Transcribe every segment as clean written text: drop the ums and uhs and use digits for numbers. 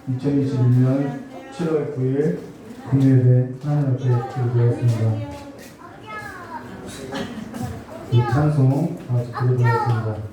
2021년 7월 9일 금요일에 하나님 앞에 기도되었습니다. 이 찬송 아주 드려보겠습니다.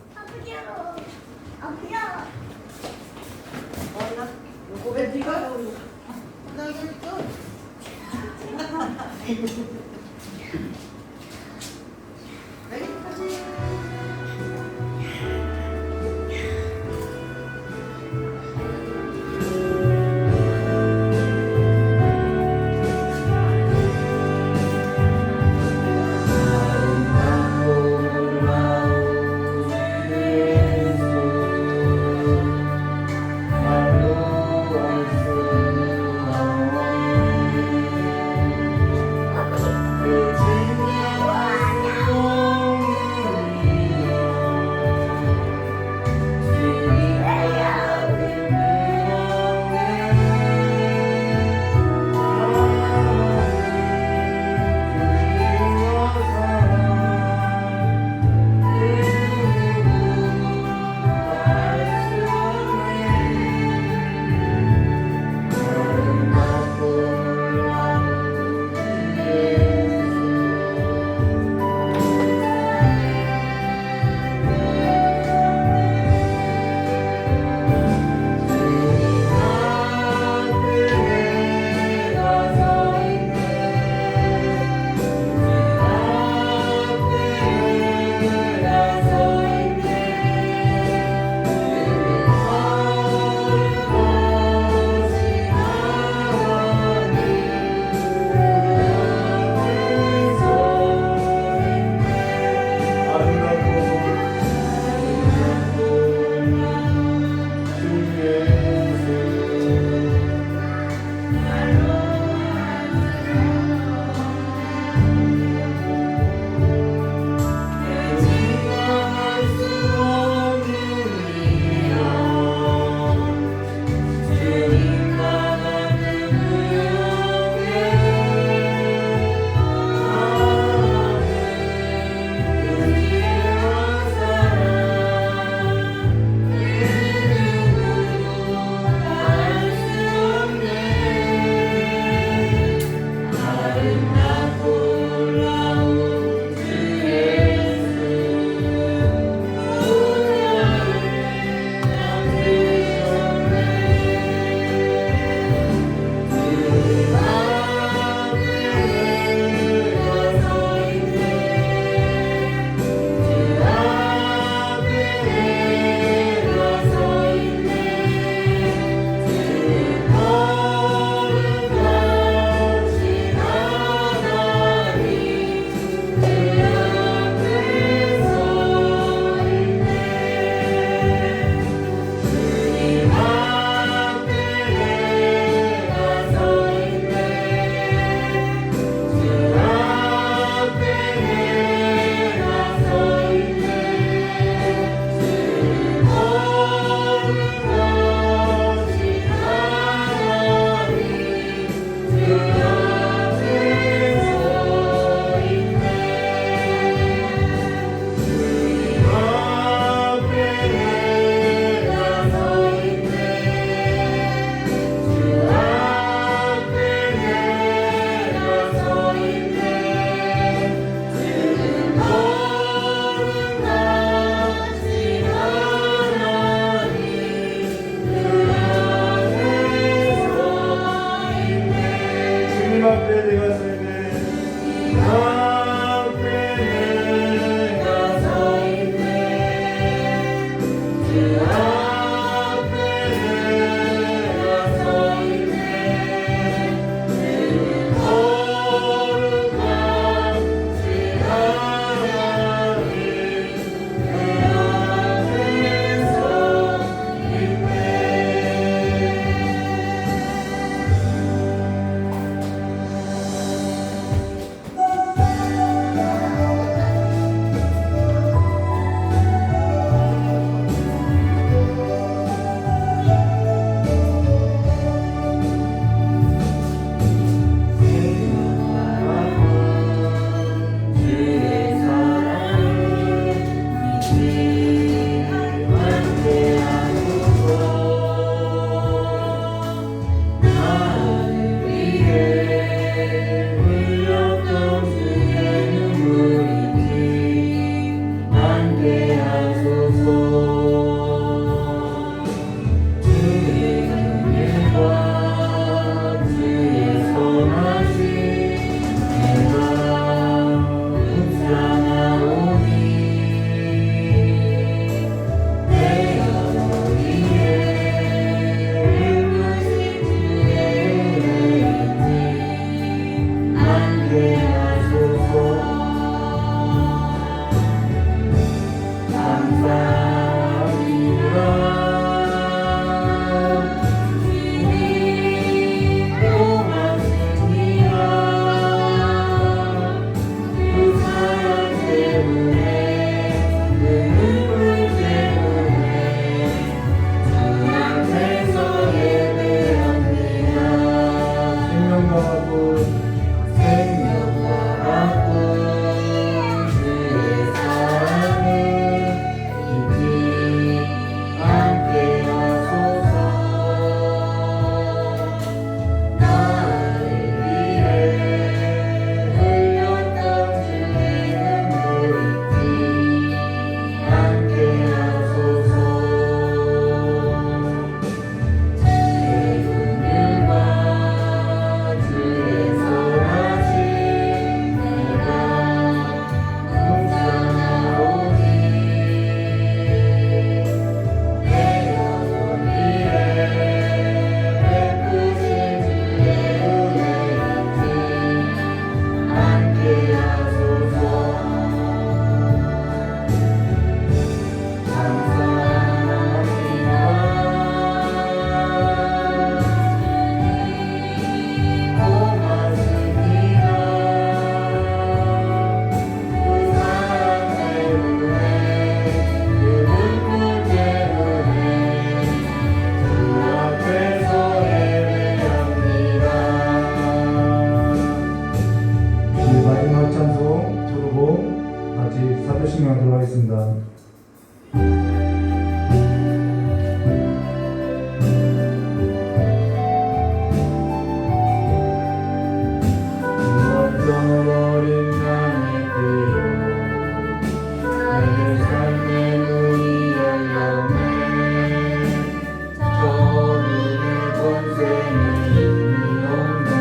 이곳에는 힘이 없네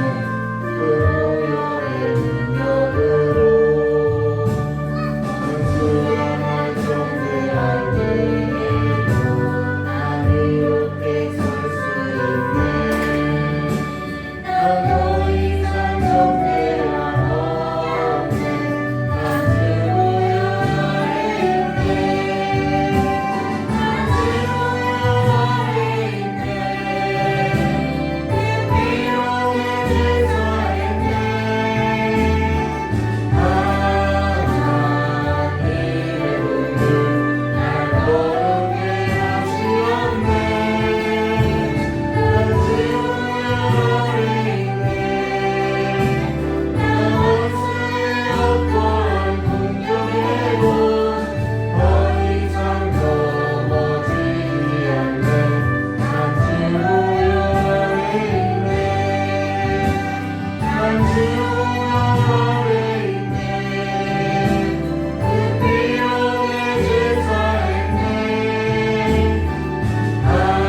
그 무혈의 능력으로 전수한 정죄할 때에도 난 이롭게 설 수 있네 난 더 이상 정죄가 없네 난 주 무혈 아래 있네 난 주 무혈 아래 있네 그 피로 내 제사했네 하나님의 분을 날 거룩해 하시었네 난 주 무혈 아래 있네 난 원수의 어떠한 공격에도 더 이상 넘어지지 않네 난 주 무혈 아래 있네 난 주 무혈 아래 있네 그 피로 내 제사했네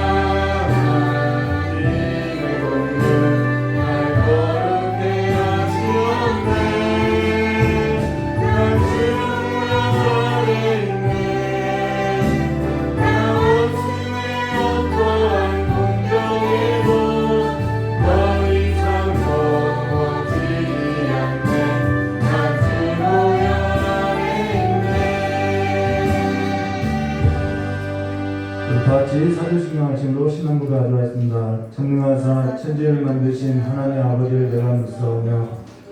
하나님의 공을 날 거룩해 하시었네 난 주 무혈 아래 있네 난 원수의 어떠한 공격에도 더 이상 넘어지지 않네 난 주 무혈 아래 있네 다 같이 사도신경 하심으로 신앙고가 들어왔습니다. 전능하사 천지를 만드신 하나님 아버지를 내가 믿사오며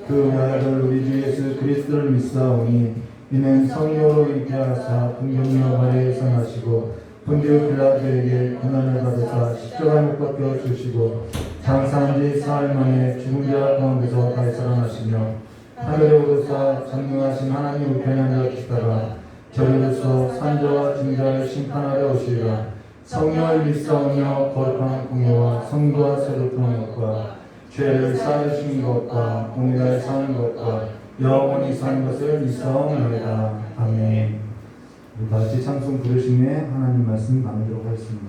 그 외아들 우리 주 예수 그리스도를 믿사오니 이는 성령으로 잉태하사 동정녀 마리아에서 나시고 본디오 빌라도에게 고난을 받으사 십자가에 못 박혀 주시고 장사한 지 사흘 만에 죽은 자 가운데서 다시 살아나시며 하늘에 오르사 전능하신 하나님 우편에 앉아 계시다가 저리로서 산자와 증자를 심판하려 오시리라. 성령을 믿사오며 거룩한 공예와 성도와 세례통한 것과 죄를 사하시는 것과 오늘날 사는 것과 영원히 사는 것을 믿사옵나이다. 아멘. 우리 다 같이 찬송 부르신 후에 하나님 말씀 나누도록 하겠습니다.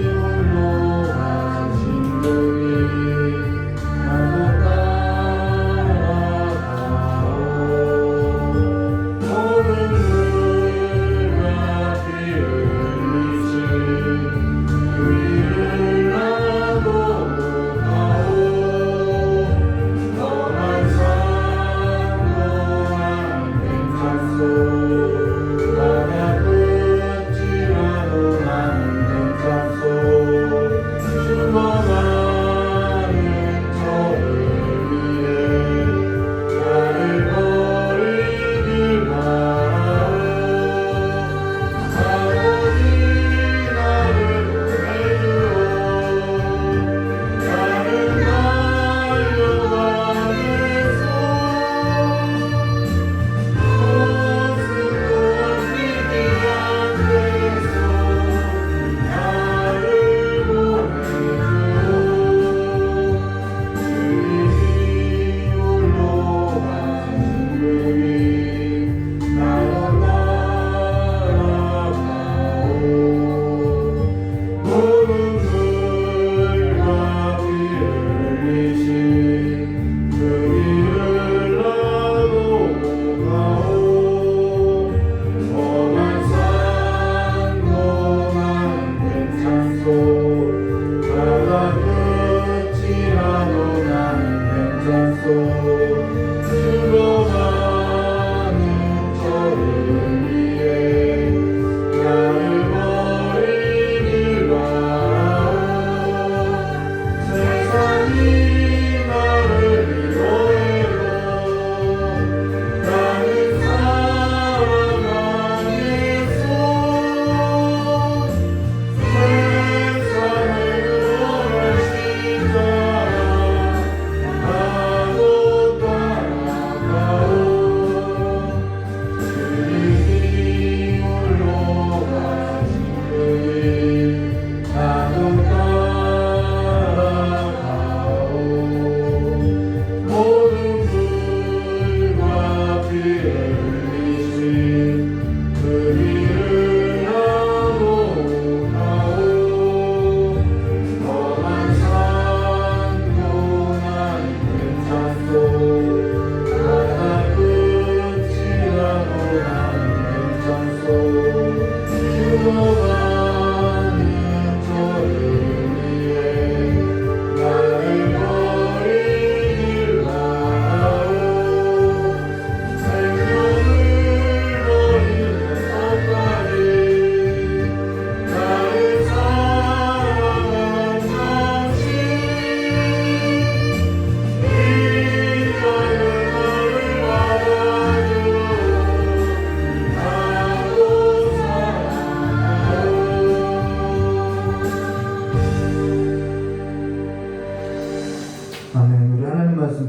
홀로 하신 분이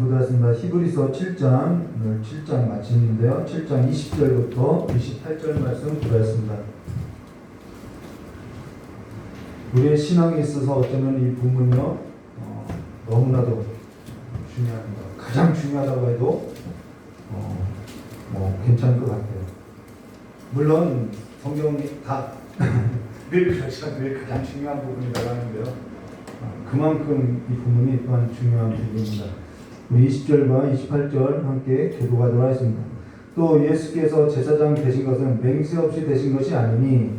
보도록 히브리서 7장, 오늘 7장 마치는데요. 7장 20절부터 28절 말씀 보도록 우리의 신앙에 있어서 어쩌면 이 부분이요, 너무나도 중요합니다. 가장 중요하다고 해도 괜찮은 것 같아요. 물론 성경이 다 늘 그렇지만 늘 가장 중요한 부분이라고 하는데요. 그만큼 이 부분이 또한 중요한 부분입니다. 우리 20절과 28절 함께 교도하도록 하겠습니다. 또 예수께서 제사장 되신 것은 맹세 없이 되신 것이 아니니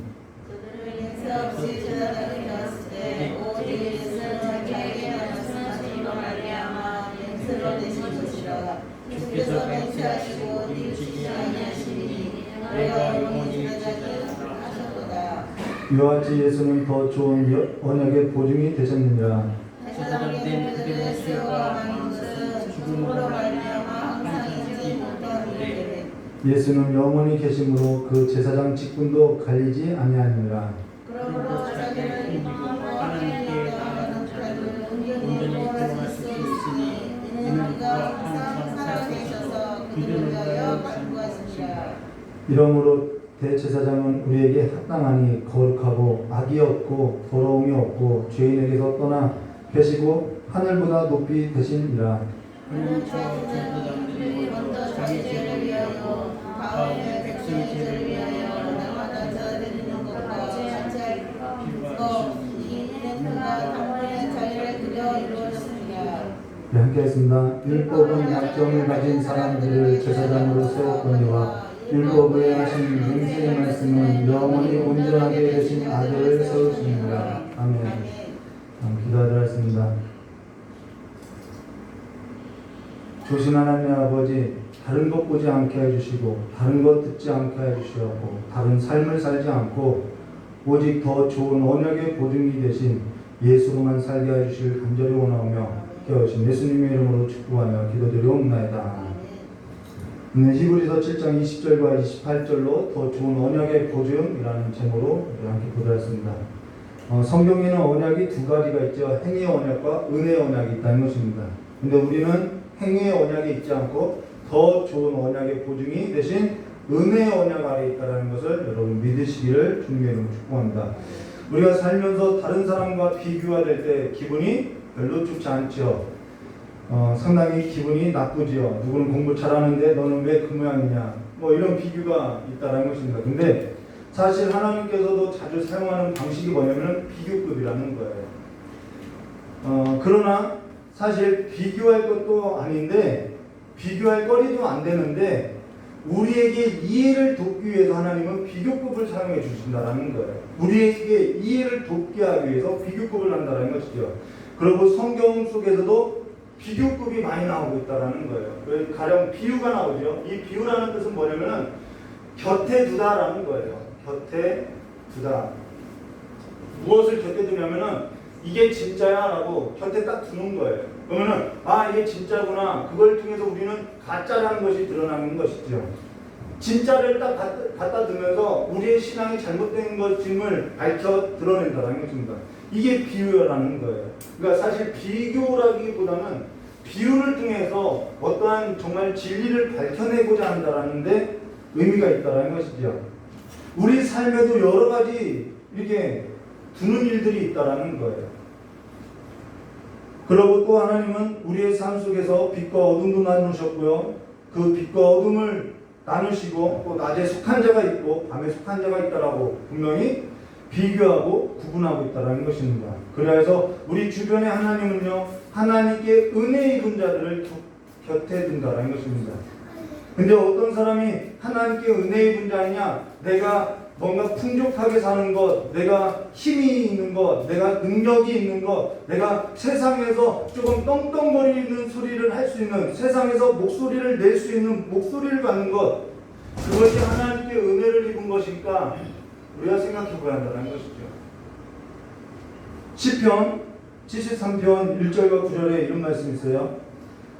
맹세 없이 제사장이 되었을 때 오직 예수는 자기에게 말씀하심으로 말미암아 맹세로 되신 것이라. 주께서 맹세하시고 이루시지 아니하시니 내가 영원히 제사장이 하셨도다. 이와 같이 예수는 더 좋은 언약의 보증이 되셨느니라. 제사장이 된 그들의 수요가 많은 것은 죽음으로 말미암아 항상 잊지 못한 일이래. 예수는 영원히 계심으로 그 제사장 직분도 갈리지 아니하니라. 그러므로 자기를 하나님께 나아가는 자들은 온전히 구원하실 수 있으니 이는 그가 항상 살아계셔서 그들을 위하여 간구하시니라. 이러므로 대제사장은 우리에게 합당하니 거룩하고 악이 없고 더러움이 없고 죄인에게서 떠나 계시고 하늘보다 높이 되시니라. 그는 제사장들이 먼저 자기 죄를 위하여 다음에 백성의 죄를 위하여 날마다 드리는 것과 같이 할 것 없으니 이는 그가 당신의 자유를 그려 이루었습니다. 네, 함께 하겠습니다. 율법은 약점을 가진 사람들을 제사장으로 세웠거니와 율법을 하신 맹세의 말씀은 영원히 온전하게 되신 아들을 세우시니라. 아멘. 기도하도록 하겠습니다. 조신 하나님 아버지, 다른 것 보지 않게 해주시고 다른 것 듣지 않게 해주시고 다른 삶을 살지 않고 오직 더 좋은 언약의 보증이 되신 예수로만 살게 해주실 간절히 원하오며 깨우신 예수님의 이름으로 축복하며 기도드리옵나이다. 히브리서 7장 20절과 28절로 더 좋은 언약의 보증이라는 제목으로 함께 보도했습니다. 성경에는 언약이 두 가지가 있죠. 행위의 언약과 은혜의 언약이 있다는 것입니다. 근데 우리는 행위의 언약이 있지 않고 더 좋은 언약의 보증이 대신 은혜의 언약 아래에 있다는 것을 여러분 믿으시기를 주님의 이름으로 축복합니다. 우리가 살면서 다른 사람과 비교가 될 때 기분이 별로 좋지 않죠. 상당히 기분이 나쁘지요. 누구는 공부 잘하는데 너는 왜 그 모양이냐, 이런 비교가 있다는 것입니다. 근데 사실 하나님께서도 자주 사용하는 방식이 뭐냐면 비교급이라는 거예요. 그러나 사실 비교할 것도 아닌데 비교할 거리도 안 되는데 우리에게 이해를 돕기 위해서 하나님은 비교급을 사용해 주신다는 거예요. 우리에게 이해를 돕게 하기 위해서 비교급을 한다는 것이죠. 그리고 성경 속에서도 비교급이 많이 나오고 있다는 거예요. 가령 비유가 나오죠. 이 비유라는 뜻은 뭐냐면 곁에 두다라는 거예요. 곁에 두다. 무엇을 곁에 두냐면은 이게 진짜야 라고 곁에 딱 두는 거예요. 그러면은 이게 진짜구나. 그걸 통해서 우리는 가짜라는 것이 드러나는 것이죠. 진짜를 딱 갖다 두면서 우리의 신앙이 잘못된 것임을 밝혀 드러낸다는 것입니다. 이게 비유라는 거예요. 그러니까 사실 비교라기보다는 비유를 통해서 어떠한 정말 진리를 밝혀내고자 한다는 데 의미가 있다는 것이죠. 우리 삶에도 여러 가지 이렇게 두는 일들이 있다는 거예요. 그리고 또 하나님은 우리의 삶 속에서 빛과 어둠도 나누셨고요. 그 빛과 어둠을 나누시고 또 낮에 속한 자가 있고 밤에 속한 자가 있다라고 분명히 비교하고 구분하고 있다는 것입니다. 그래서 우리 주변에 하나님은요, 하나님께 은혜 입은 자들을 곁에 둔다는 것입니다. 근데 어떤 사람이 하나님께 은혜 입은 자이냐, 내가 뭔가 풍족하게 사는 것, 내가 힘이 있는 것, 내가 능력이 있는 것, 내가 세상에서 조금 떵떵거리는 소리를 할 수 있는, 세상에서 목소리를 낼 수 있는 목소리를 갖는 것, 그것이 하나님께 은혜를 입은 것일까? 우리가 생각해 봐야 한다는 것이죠. 시편 73편 1절과 9절에 이런 말씀이 있어요.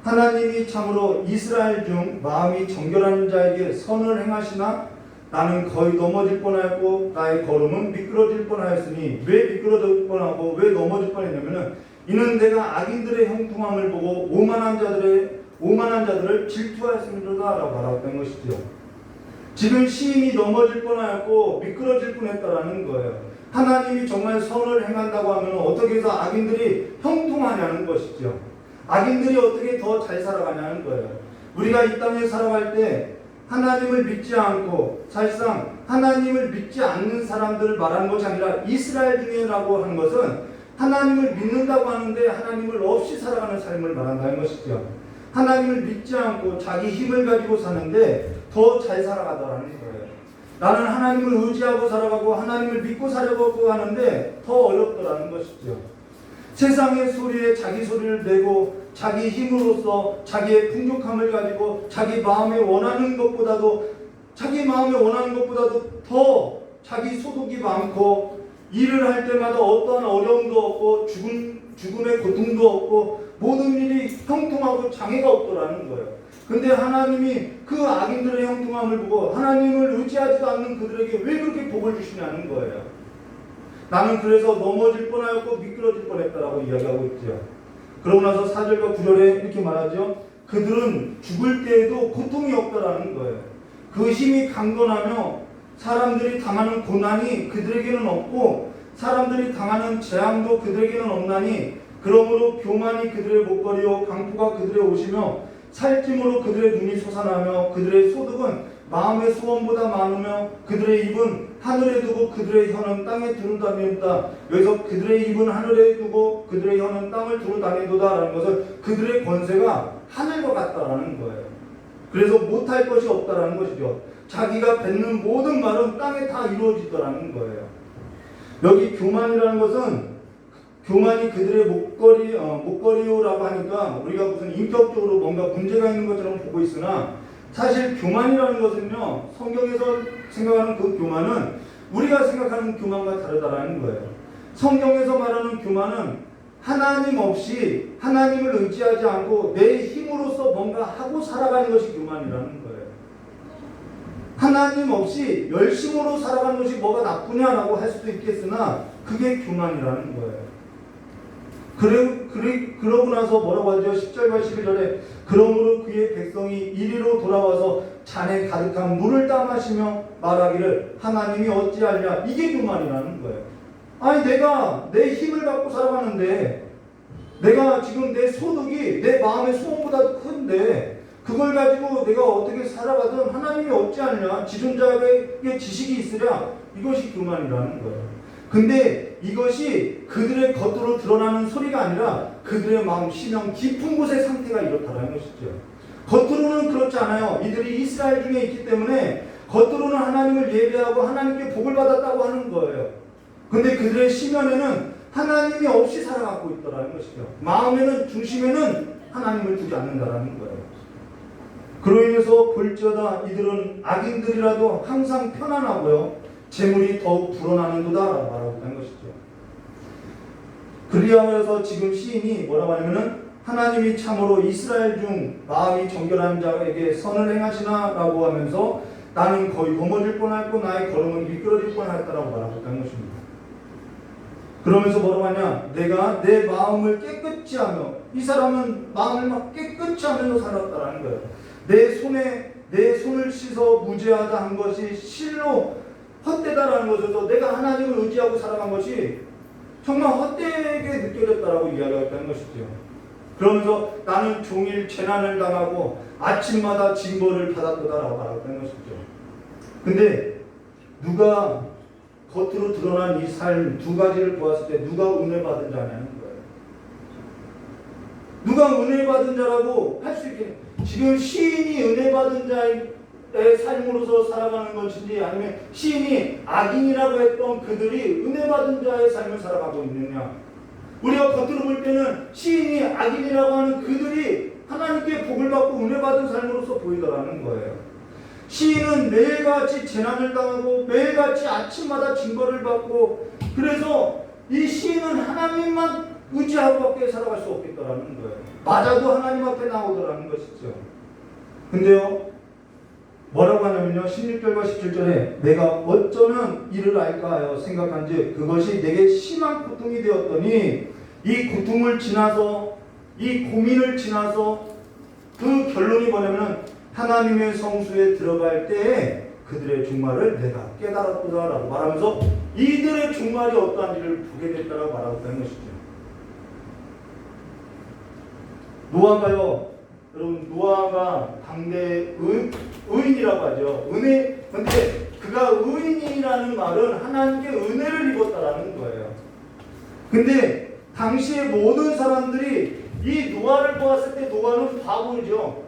하나님이 참으로 이스라엘 중 마음이 정결한 자에게 선을 행하시나 나는 거의 넘어질 뻔하였고 나의 걸음은 미끄러질 뻔하였으니. 왜 미끄러질 뻔하고 왜 넘어질 뻔했냐면은 이는 내가 악인들의 형통함을 보고 오만한 자들의 오만한 자들을 질투하였음이로다라고 말했던 것이죠. 지금 시인이 넘어질 뻔하였고 미끄러질 뻔했다라는 거예요. 하나님이 정말 선을 행한다고 하면 어떻게 해서 악인들이 형통하냐는 것이죠. 악인들이 어떻게 더 잘 살아가냐는 거예요. 우리가 이 땅에 살아갈 때 하나님을 믿지 않고 사실상 하나님을 믿지 않는 사람들을 말하는 것이 아니라 이스라엘 중에라고 하는 것은 하나님을 믿는다고 하는데 하나님을 없이 살아가는 삶을 말한다는 것이죠. 하나님을 믿지 않고 자기 힘을 가지고 사는데 더 잘 살아가더라는 거예요. 나는 하나님을 의지하고 살아가고 하나님을 믿고 살아가고 하는데 더 어렵더라는 것이죠. 세상의 소리에 자기 소리를 내고 자기 힘으로써 자기의 풍족함을 가지고 자기 마음에 원하는 것보다도 더 자기 소득이 많고 일을 할 때마다 어떠한 어려움도 없고 죽음의 고통도 없고 모든 일이 형통하고 장애가 없더라는 거예요. 근데 하나님이 그 악인들의 형통함을 보고 하나님을 의지하지도 않는 그들에게 왜 그렇게 복을 주시냐는 거예요. 나는 그래서 넘어질 뻔하였고 미끄러질 뻔했다라고 이야기하고 있죠. 그러고 나서 4절과 9절에 이렇게 말하죠. 그들은 죽을 때에도 고통이 없다라는 거예요. 그 힘이 강건하며 사람들이 당하는 고난이 그들에게는 없고 사람들이 당하는 재앙도 그들에게는 없나니 그러므로 교만이 그들의 목걸이요 강포가 그들의 옷이며 살찜으로 그들의 눈이 솟아나며 그들의 소득은 마음의 소원보다 많으며 그들의 입은 하늘에 두고 그들의 혀는 땅에 두루 다니도다. 여기서 그들의 입은 하늘에 두고 그들의 혀는 땅을 두루 다니도다 라는 것은 그들의 권세가 하늘과 같다라는 거예요. 그래서 못할 것이 없다라는 것이죠. 자기가 뱉는 모든 말은 땅에 다 이루어지더라는 거예요. 여기 교만이라는 것은 교만이 그들의 목걸이요라고 하니까 우리가 무슨 인격적으로 뭔가 문제가 있는 것처럼 보고 있으나 사실 교만이라는 것은요, 성경에서 생각하는 그 교만은 우리가 생각하는 교만과 다르다라는 거예요. 성경에서 말하는 교만은 하나님 없이 하나님을 의지하지 않고 내 힘으로써 뭔가 하고 살아가는 것이 교만이라는 거예요. 하나님 없이 열심으로 살아가는 것이 뭐가 나쁘냐라고 할 수도 있겠으나 그게 교만이라는 거예요. 그러고 나서 뭐라고 하죠? 10절과 11절에 그러므로 그의 백성이 이리로 돌아와서 잔에 가득한 물을 따 마시며 말하기를 하나님이 어찌하냐. 이게 교만이라는 거예요. 아니 내가 내 힘을 갖고 살아가는데 내가 지금 내 소득이 내 마음의 소원보다도 큰데 그걸 가지고 내가 어떻게 살아가든 하나님이 어찌하냐. 지존자에게 지식이 있으랴. 이것이 교만이라는 거예요. 근데 이것이 그들의 겉으로 드러나는 소리가 아니라 그들의 마음 심령 깊은 곳의 상태가 이렇다는 것이죠. 겉으로는 그렇지 않아요. 이들이 이스라엘 중에 있기 때문에 겉으로는 하나님을 예배하고 하나님께 복을 받았다고 하는 거예요. 근데 그들의 심연에는 하나님이 없이 살아가고 있다는 것이죠. 마음에는 중심에는 하나님을 두지 않는다는 거예요. 그로 인해서 볼지어다 이들은 악인들이라도 항상 편안하고요. 재물이 더욱 불어나는도다 라고 말하고 있다는 것이죠. 그리하여서 지금 시인이 뭐라고 하냐면은 하나님이 참으로 이스라엘 중 마음이 정결한 자에게 선을 행하시나 라고 하면서 나는 거의 넘어질 뻔했고 나의 걸음은 미끄러질 뻔했다라고 말하고 있다는 것입니다. 그러면서 뭐라고 하냐. 내가 내 마음을 깨끗이 하며 이 사람은 마음을 막 깨끗이 하면서 살았다라는 거예요. 내 손을 씻어 무죄하다 한 것이 실로 헛되다라는 것에서 내가 하나님을 의지하고 살아간 것이 정말 헛되게 느껴졌다라고 이야기했다는 것이죠. 그러면서 나는 종일 재난을 당하고 아침마다 징벌을 받았다라고 말했다는 것이죠. 근데 누가 겉으로 드러난 이 삶 두 가지를 보았을 때 누가 은혜 받은 자냐는 거예요. 누가 은혜 받은 자라고 할 수 있겠냐. 지금 시인이 은혜 받은 자의 삶으로서 살아가는 것인지 아니면 시인이 악인이라고 했던 그들이 은혜 받은 자의 삶을 살아가고 있느냐. 우리가 겉으로 볼 때는 시인이 악인이라고 하는 그들이 하나님께 복을 받고 은혜 받은 삶으로서 보이더라는 거예요. 시인은 매일같이 재난을 당하고 매일같이 아침마다 징벌을 받고 그래서 이 시인은 하나님만 의지하고밖에 살아갈 수 없겠다라는 거예요. 맞아도 하나님 앞에 나오더라는 것이죠. 근데요 뭐라고 하냐면요 16절과 17절에 내가 어쩌면 이를 알까 하여 생각한즉 그것이 내게 심한 고통이 되었더니 이 고통을 지나서 이 고민을 지나서 그 뭐냐면 하나님의 성수에 들어갈 때에 그들의 종말을 내가 깨달았구나라고 말하면서 이들의 종말이 어떠한지를 보게 됐다라고 말하고 있다는 것이죠. 노아가요, 여러분, 노아가 당대 의인이라고 하죠. 근데 그가 의인이라는 말은 하나님께 은혜를 입었다라는 거예요. 근데 당시에 모든 사람들이 이 노아를 보았을 때 노아는 바보죠.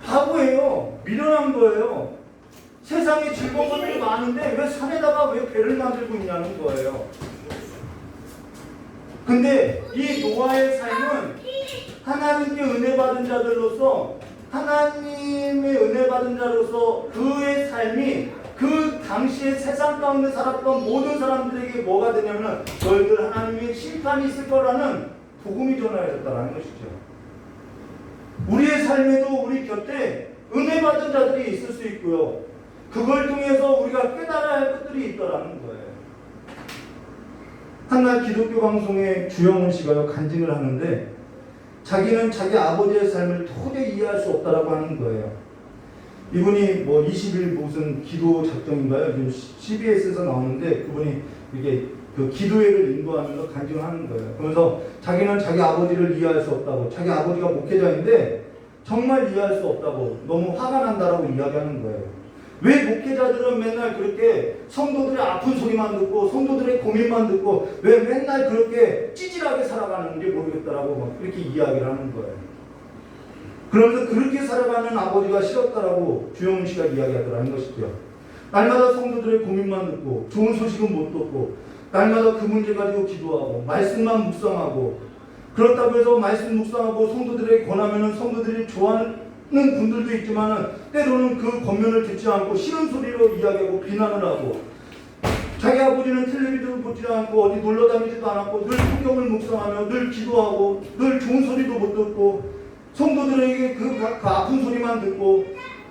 바보예요. 미련한 거예요. 세상에 즐거운 것들이 많은데 왜 산에다가 왜 배를 만들고 있냐는 거예요. 근데 이 노아의 삶은 하나님께 은혜 받은 자들로서, 하나님의 은혜 받은 자로서 그의 삶이 그 당시에 세상 가운데 살았던 모든 사람들에게 뭐가 되냐면 너희들 하나님의 심판이 있을 거라는 복음이 전하여졌다는 것이죠. 우리의 삶에도 우리 곁에 은혜 받은 자들이 있을 수 있고요. 그걸 통해서 우리가 깨달아야 할 것들이 있더라는 거예요. 한날 기독교 방송에 주영훈 씨가 간증을 하는데 자기는 자기 아버지의 삶을 도저히 이해할 수 없다라고 하는 거예요. 이분이 뭐 20일 무슨 기도 작정인가요? 지금 CBS에서 나오는데 그분이 이게 그 기도회를 인도하면서 간증을 하는 거예요. 그러면서 자기는 자기 아버지를 이해할 수 없다고, 자기 아버지가 목회자인데 정말 이해할 수 없다고, 너무 화가 난다라고 이야기하는 거예요. 왜 목회자들은 맨날 그렇게 성도들의 아픈 소리만 듣고 성도들의 고민만 듣고 왜 맨날 그렇게 찌질하게 살아가는지 모르겠다라고 막 이렇게 이야기를 하는 거예요. 그러면서 그렇게 살아가는 아버지가 싫었다라고 주영훈 씨가 이야기하더라는 것이죠. 날마다 성도들의 고민만 듣고 좋은 소식은 못 듣고 날마다 그 문제 가지고 기도하고 말씀만 묵상하고, 그렇다고 해서 말씀 묵상하고 성도들에게 권하면은 성도들이 좋아하는 분들도 있지만은 때로는 그 권면을 듣지 않고 싫은 소리로 이야기하고 비난을 하고, 자기 아버지는 텔레비전을 보지 않고 어디 놀러 다니지도 않았고 늘 성경을 묵상하며 늘 기도하고 늘 좋은 소리도 못 듣고 성도들에게 그 아픈 소리만 듣고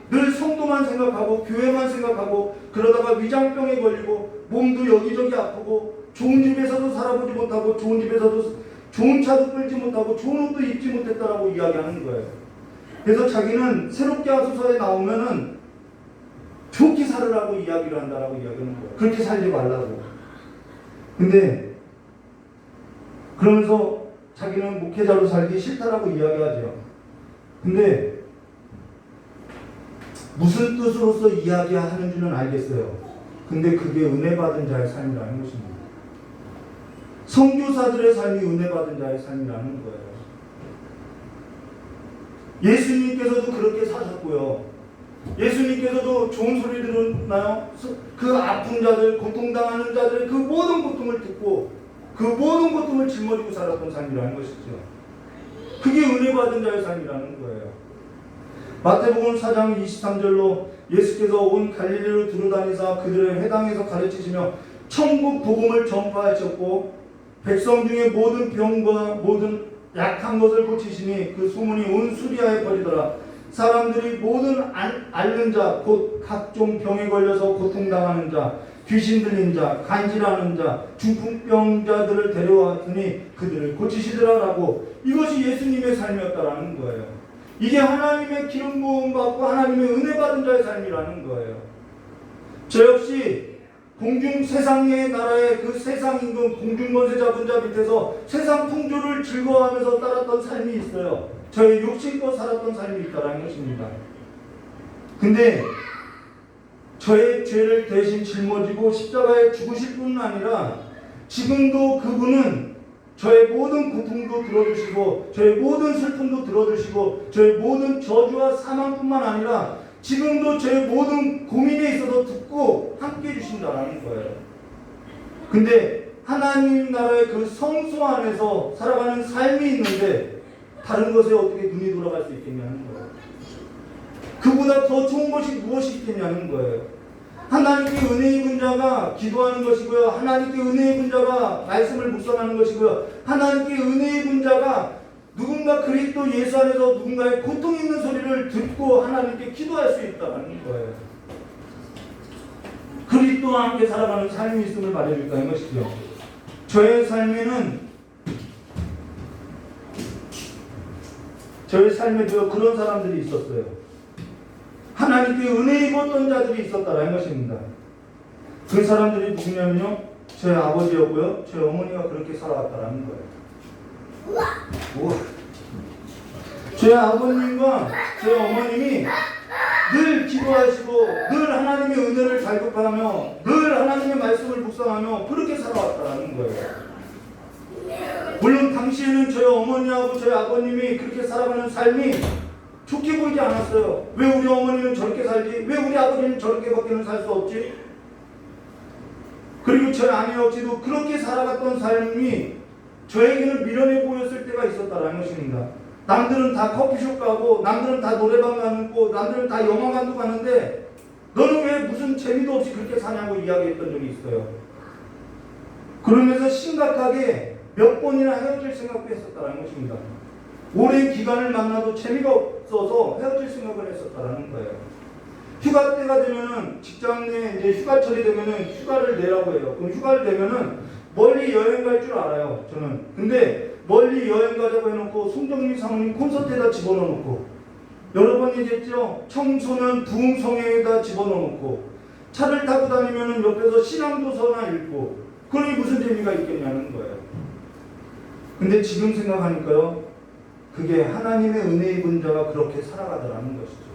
늘 성도만 생각하고 교회만 생각하고 그러다가 위장병에 걸리고 몸도 여기저기 아프고 좋은 집에서도 살아보지 못하고 좋은 집에서도 좋은 차도 끌지 못하고 좋은 옷도 입지 못했다라고 이야기하는 거예요. 그래서 자기는 새롭게 하소서에 나오면은 좋게 살으라고 이야기를 한다라고 이야기하는 거예요. 그렇게 살지 말라고. 근데 그러면서 자기는 목회자로 살기 싫다라고 이야기하죠. 근데 무슨 뜻으로서 이야기하는지는 알겠어요. 근데 그게 은혜 받은 자의 삶이라는 것입니다. 선교사들의 삶이 은혜 받은 자의 삶이라는 거예요. 예수님께서도 그렇게 사셨고요. 예수님께서도 좋은 소리 들었나요? 그 아픈 자들, 고통당하는 자들의 그 모든 고통을 듣고 그 모든 고통을 짊어지고 살았던 삶이라는 것이죠. 그게 은혜 받은 자의 삶이라는 거예요. 마태복음 4장 23절로 예수께서 온 갈릴리로 두루다니사 그들을 회당에서 가르치시며 천국 복음을 전파하셨고 백성 중에 모든 병과 모든 약한 것을 고치시니 그 소문이 온 수리아에 퍼지더라. 사람들이 모든 앓는 자, 곧 각종 병에 걸려서 고통당하는 자, 귀신 들린 자, 간질하는 자, 중풍병자들을 데려왔더니 그들을 고치시더라라고. 이것이 예수님의 삶이었다라는 거예요. 이게 하나님의 기름 부음 받고 하나님의 은혜 받은 자의 삶이라는 거예요. 저 역시 세상의 나라의 그 세상 임금 공중권세 잡은 자 밑에서 세상 풍조를 즐거워하면서 살았던 삶이 있어요. 저의 욕심껏 살았던 삶이 있다라는 것입니다. 근데 저의 죄를 대신 짊어지고 십자가에 죽으실 뿐 아니라 지금도 그분은 저의 모든 고통도 들어주시고 저의 모든 슬픔도 들어주시고 저의 모든 저주와 사망뿐만 아니라 지금도 저의 모든 고민에 있어서 듣고 함께 해주신다는 거예요. 근데 하나님 나라의 그 성소 안에서 살아가는 삶이 있는데 다른 것에 어떻게 눈이 돌아갈 수 있겠냐는 거예요. 그보다 더 좋은 것이 무엇이 있겠냐는 거예요. 하나님께 은혜 입은 자가 기도하는 것이고요. 하나님께 은혜 입은 자가 말씀을 묵상하는 것이고요. 하나님께 은혜 입은 자가 누군가 그리스도 예수 안에서 누군가의 고통 있는 소리를 듣고 하나님께 기도할 수 있다는 거예요. 그리스도와 함께 살아가는 삶이 있음을 말해줄까는 것이죠. 저의 삶에는 저희 삶에도 그런 사람들이 있었어요. 하나님께 은혜 입었던 자들이 있었다라는 것입니다. 그 사람들이 누구냐면요, 저희 아버지였고요, 저희 어머니가 그렇게 살아왔다라는 거예요. 우와. 저희 아버님과 저희 어머님이 늘 기도하시고 늘 하나님의 은혜를 갈급하며 늘 하나님의 말씀을 묵상하며 그렇게 살아왔다라는 거예요. 물론 당시에는 저희 어머니하고 저희 아버님이 그렇게 살아가는 삶이 좋게 보이지 않았어요. 왜 우리 어머니는 저렇게 살지? 왜 우리 아버지는 저렇게밖에는 살 수 없지? 그리고 저희 아내역시도 그렇게 살아갔던 삶이 저에게는 미련해 보였을 때가 있었다라는 것입니다. 남들은 다 커피숍 가고 남들은 다 노래방 가고 남들은 다 영화관도 가는데 너는 왜 무슨 재미도 없이 그렇게 사냐고 이야기했던 적이 있어요. 그러면서 심각하게 몇 번이나 헤어질 생각도 했었다는 것입니다. 오랜 기간을 만나도 재미가 없어서 헤어질 생각을 했었다는 거예요. 휴가 때가 되면은 직장 내 이제 휴가철이 되면은 휴가를 내라고 해요. 그럼 휴가를 내면은 멀리 여행 갈 줄 알아요. 저는. 근데 멀리 여행 가자고 해놓고 송정민 사모님 콘서트에다 집어넣어놓고 여러 번 얘기했죠. 청소년 부흥성회에다 집어넣어놓고 차를 타고 다니면은 옆에서 신앙도서나 읽고 그러니 무슨 재미가 있겠냐는 거예요. 근데 지금 생각하니까요, 그게 하나님의 은혜 입은 자가 그렇게 살아가더라는 것이죠.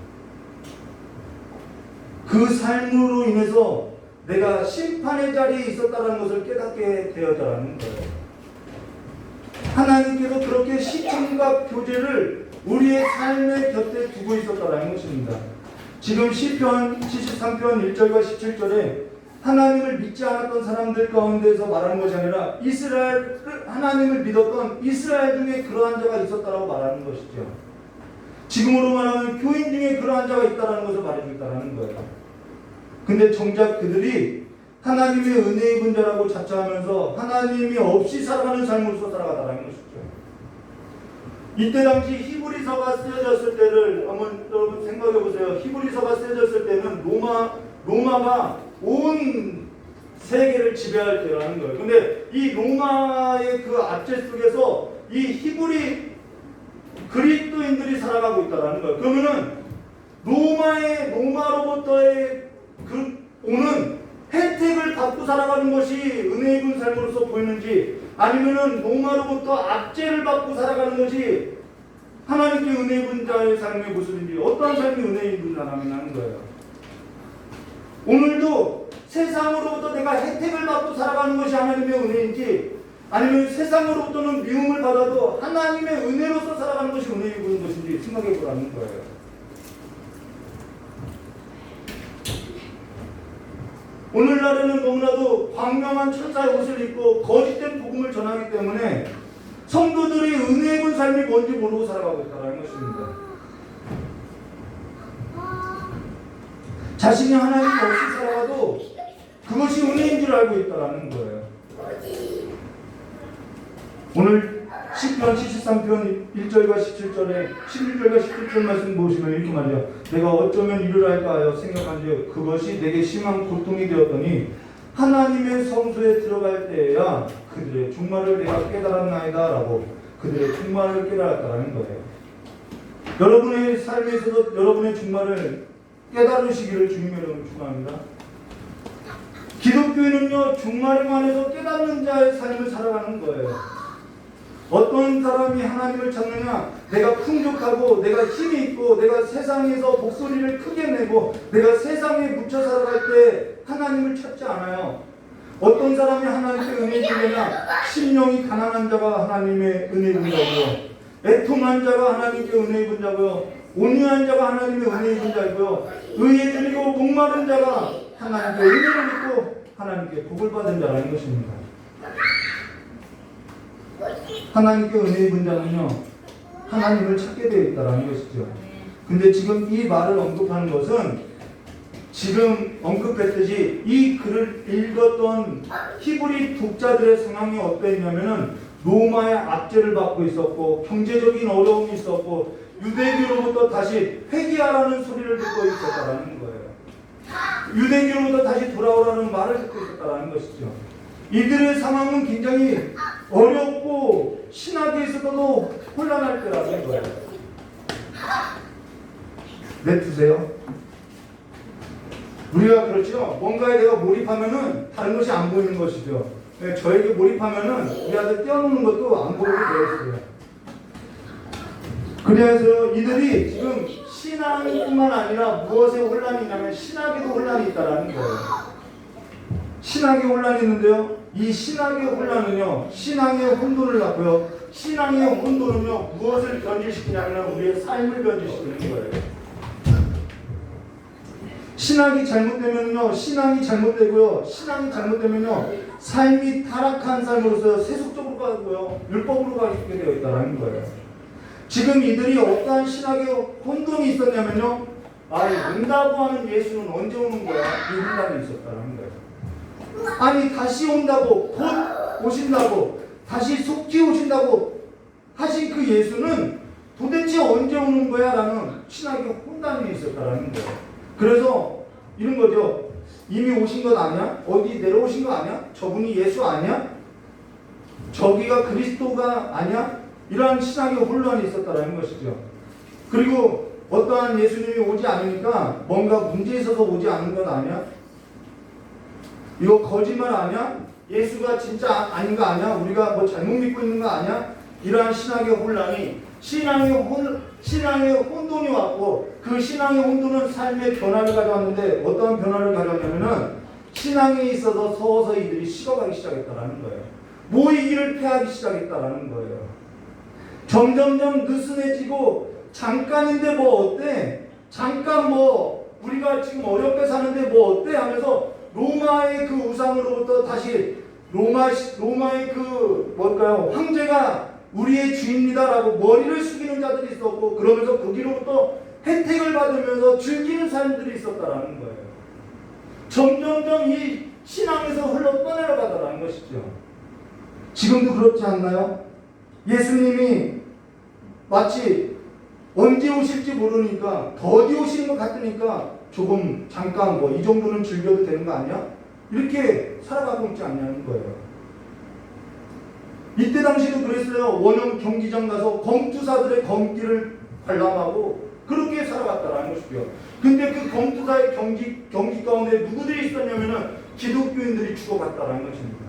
그 삶으로 인해서 내가 심판의 자리에 있었다는 것을 깨닫게 되었다는 거예요. 하나님께서 그렇게 시청과 교제를 우리의 삶의 곁에 두고 있었다는 것입니다. 지금 시편 73편 1절과 17절에 하나님을 믿지 않았던 사람들 가운데서 말하는 것이 아니라 하나님을 믿었던 이스라엘 중에 그러한 자가 있었다라고 말하는 것이죠. 지금으로 말하면 교인 중에 그러한 자가 있다라는 것을 말해주고 있다는 거예요. 근데 정작 그들이 하나님의 은혜 입은 자라고 자처하면서 하나님이 없이 살아가는 삶으로서 살아가다라는 것이죠. 이때 당시 히브리서가 쓰여졌을 때를 한번 여러분 생각해 보세요. 히브리서가 쓰여졌을 때는 로마가 온 세계를 지배할 때라는 거예요. 근데 이 로마의 그 압제 속에서 이 그리스도인들이 살아가고 있다라는 거예요. 그러면은 로마로부터의 오는 혜택을 받고 살아가는 것이 은혜 입은 삶으로서 보이는지, 아니면은 로마로부터 압제를 받고 살아가는 것이 하나님께 은혜 입은 자의 삶의 모습인지, 어떠한 삶이 은혜 입은 사람이라는 거예요. 오늘도 세상으로부터 내가 혜택을 받고 살아가는 것이 하나님의 은혜인지, 아니면 세상으로부터는 미움을 받아도 하나님의 은혜로서 살아가는 것이 은혜 입은 것인지 생각해 보라는 거예요. 오늘날에는 너무나도 광명한 천사의 옷을 입고 거짓된 복음을 전하기 때문에 성도들이 은혜 입은 삶이 뭔지 모르고 살아가고 있다는 것입니다. 자신이 하나님 없이 살아가도 그것이 은혜인 줄 알고 있다는 거예요. 오늘 시편 73편 1절과 17절에 11절과 17절 말씀 보시면 이렇게 말해요. 내가 어쩌면 이를 할까 하여 생각한즉 그것이 내게 심한 고통이 되었더니 하나님의 성소에 들어갈 때에야 그들의 종말을 내가 깨달았나이다 라고 그들의 종말을 깨달았다는 거예요. 여러분의 삶에서도 여러분의 종말을 깨달으시기를 주님의 이름으로 축원합니다. 기독교인은요, 종말에 관해서 깨닫는 자의 삶을 살아가는 거예요. 어떤 사람이 하나님을 찾느냐? 내가 풍족하고 내가 힘이 있고 내가 세상에서 목소리를 크게 내고 내가 세상에 묻혀 살아갈 때 하나님을 찾지 않아요. 어떤 사람이 하나님께 은혜 주느냐? 심령이 가난한 자가 하나님의 은혜 입은 자고요, 애통한 자가 하나님께 은혜 입은 자고요, 온유한 자가 하나님의 은혜 입은 자고요, 의에 줄이고 목마른 자가 하나님께 은혜를 입고 하나님께 복을 받은 자라는 것입니다. 하나님께 은혜 입은 자는요, 하나님을 찾게 되어 있다는 것이죠. 근데 지금 이 말을 언급하는 것은 지금 언급했듯이 이 글을 읽었던 히브리 독자들의 상황이 어떠했냐면은 로마의 압제를 받고 있었고 경제적인 어려움이 있었고 유대교로부터 다시 회개하라는 소리를 듣고 있었다는 거예요. 유대교로부터 다시 돌아오라는 말을 듣고 있었다는 것이죠. 이들의 상황은 굉장히 어렵고 신학에 있어서도 혼란할 때라는 거예요. 냅두세요. 우리가 그렇죠. 뭔가에 내가 몰입하면은 다른 것이 안 보이는 것이죠. 저에게 몰입하면은 우리 아들 떼어놓는 것도 안 보이게 되었어요. 그래서 이들이 지금 신앙뿐만 아니라 무엇에 혼란이 있냐면 신학에도 혼란이 있다라는 거예요. 신학에 혼란이 있는데요. 이 신학의 혼란은요, 신앙의 혼돈을 낳고요. 신앙의 혼돈은요, 무엇을 변질시키냐면 우리의 삶을 변질시키는 거예요. 신학이 잘못되면요, 신앙이 잘못되고요, 신앙이 잘못되면요, 삶이 타락한 삶으로서 세속적으로 가고요, 율법으로 가게 되어 있다는 거예요. 지금 이들이 어떠한 신학의 혼돈이 있었냐면요, 온다고 하는 예수는 언제 오는 거야? 이 혼란이 있었다는 거예요. 아니, 다시 온다고, 곧 오신다고, 다시 속히 오신다고 하신 그 예수는 도대체 언제 오는 거야? 라는 신학의 혼란이 있었다는 거예요. 그래서 이런 거죠. 이미 오신 것 아니야? 어디 내려오신 거 아니야? 저분이 예수 아니야? 저기가 그리스도가 아니야? 이러한 신학의 혼란이 있었다는 것이죠. 그리고 어떠한 예수님이 오지 않으니까 뭔가 문제 있어서 오지 않은 건 아니야? 이거 거짓말 아니야? 예수가 진짜 아닌 거 아니야? 우리가 뭐 잘못 믿고 있는 거 아니야? 이러한 신학의 혼란이 신앙의 혼돈이 왔고, 그 신앙의 혼돈은 삶의 변화를 가져왔는데 어떠한 변화를 가져왔냐면은 신앙에 있어서 서서히 이들이 식어가기 시작했다라는 거예요. 모이기를 패하기 시작했다라는 거예요. 점점점 느슨해지고, 잠깐인데 뭐 어때? 잠깐 뭐 우리가 지금 어렵게 사는데 뭐 어때? 하면서 로마의 그 우상으로부터 다시 로마의 그 뭘까요? 황제가 우리의 주인이다라고 머리를 숙이는 자들이 있었고, 그러면서 거기로부터 혜택을 받으면서 즐기는 사람들이 있었다라는 거예요. 점점점 이 신앙에서 흘러 떠내려가다라는 것이죠. 지금도 그렇지 않나요? 예수님이 마치 언제 오실지 모르니까, 더디 오시는 것 같으니까 조금 잠깐 뭐 이 정도는 즐겨도 되는 거 아니야? 이렇게 살아가고 있지 않냐는 거예요. 이때 당시도 그랬어요. 원형 경기장 가서 검투사들의 검기를 관람하고 그렇게 살아갔다라는 것이고요. 근데 그 검투사의 경기 가운데 누구들이 있었냐면은 기독교인들이 죽어갔다라는 것입니다.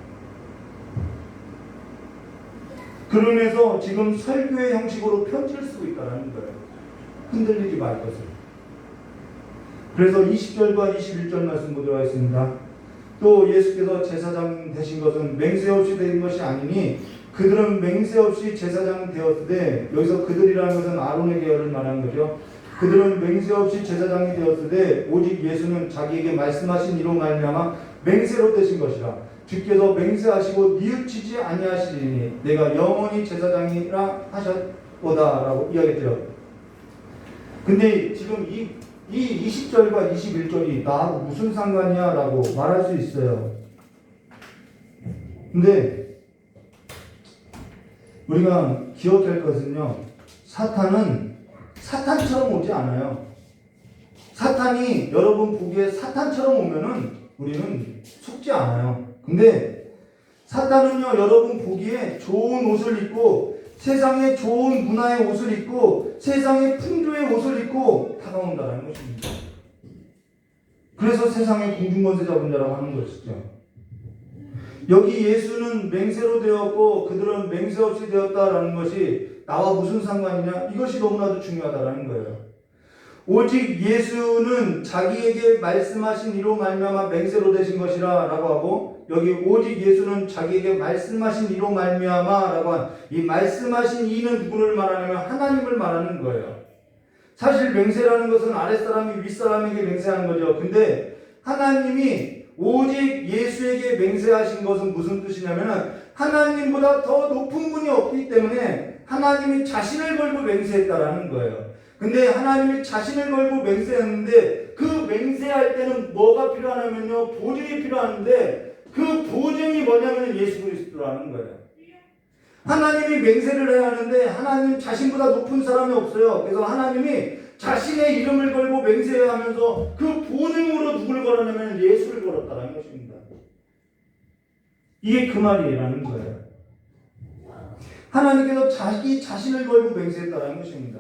그러면서 지금 설교의 형식으로 편지를 쓰고 있다라는 거예요. 흔들리지 말 것을. 그래서 20절과 21절 말씀 보도록 하겠습니다. 또 예수께서 제사장 되신 것은 맹세 없이 된 것이 아니니 그들은 맹세 없이 제사장 되었으되, 여기서 그들이라는 것은 아론의 계열을 말하는 거죠. 그들은 맹세 없이 제사장이 되었으되 오직 예수는 자기에게 말씀하신 이로 말미암아 맹세로 되신 것이라. 주께서 맹세하시고 뉘우치지 아니하시리니 내가 영원히 제사장이라 하셨도다라고 이야기했죠. 근데 지금 이 20절과 21절이 나하고 무슨 상관이야? 라고 말할 수 있어요. 근데 우리가 기억할 것은요, 사탄은 사탄처럼 오지 않아요. 사탄이 여러분 보기에 사탄처럼 오면은 우리는 속지 않아요. 근데 사탄은요, 여러분 보기에 좋은 옷을 입고 세상에 좋은 문화의 옷을 입고 세상의 풍조의 옷을 입고 다가온다는 것입니다. 그래서 세상의 공중권세 잡은 자라고 하는 것이죠. 여기 예수는 맹세로 되었고 그들은 맹세 없이 되었다라는 것이 나와 무슨 상관이냐? 이것이 너무나도 중요하다라는 거예요. 오직 예수는 자기에게 말씀하신 이로 말미암아 맹세로 되신 것이라 라고 하고, 여기 오직 예수는 자기에게 말씀하신 이로 말미암아 라고 한 이 말씀하신 이는 누구를 말하냐면 하나님을 말하는 거예요. 사실 맹세라는 것은 아랫사람이 윗사람에게 맹세하는 거죠. 근데 하나님이 오직 예수에게 맹세하신 것은 무슨 뜻이냐면 하나님보다 더 높은 분이 없기 때문에 하나님이 자신을 걸고 맹세했다라는 거예요. 근데 하나님이 자신을 걸고 맹세했는데 그 맹세할 때는 뭐가 필요하냐면요, 보증이 필요한데 그 보증이 뭐냐면 예수 그리스도라는 거예요. 하나님이 맹세를 해야 하는데 하나님 자신보다 높은 사람이 없어요. 그래서 하나님이 자신의 이름을 걸고 맹세해야 하면서 그 보증으로 누구를 걸었냐면 예수를 걸었다는 것입니다. 이게 그 말이라는 거예요. 하나님께서 자기 자신을 걸고 맹세했다는 것입니다.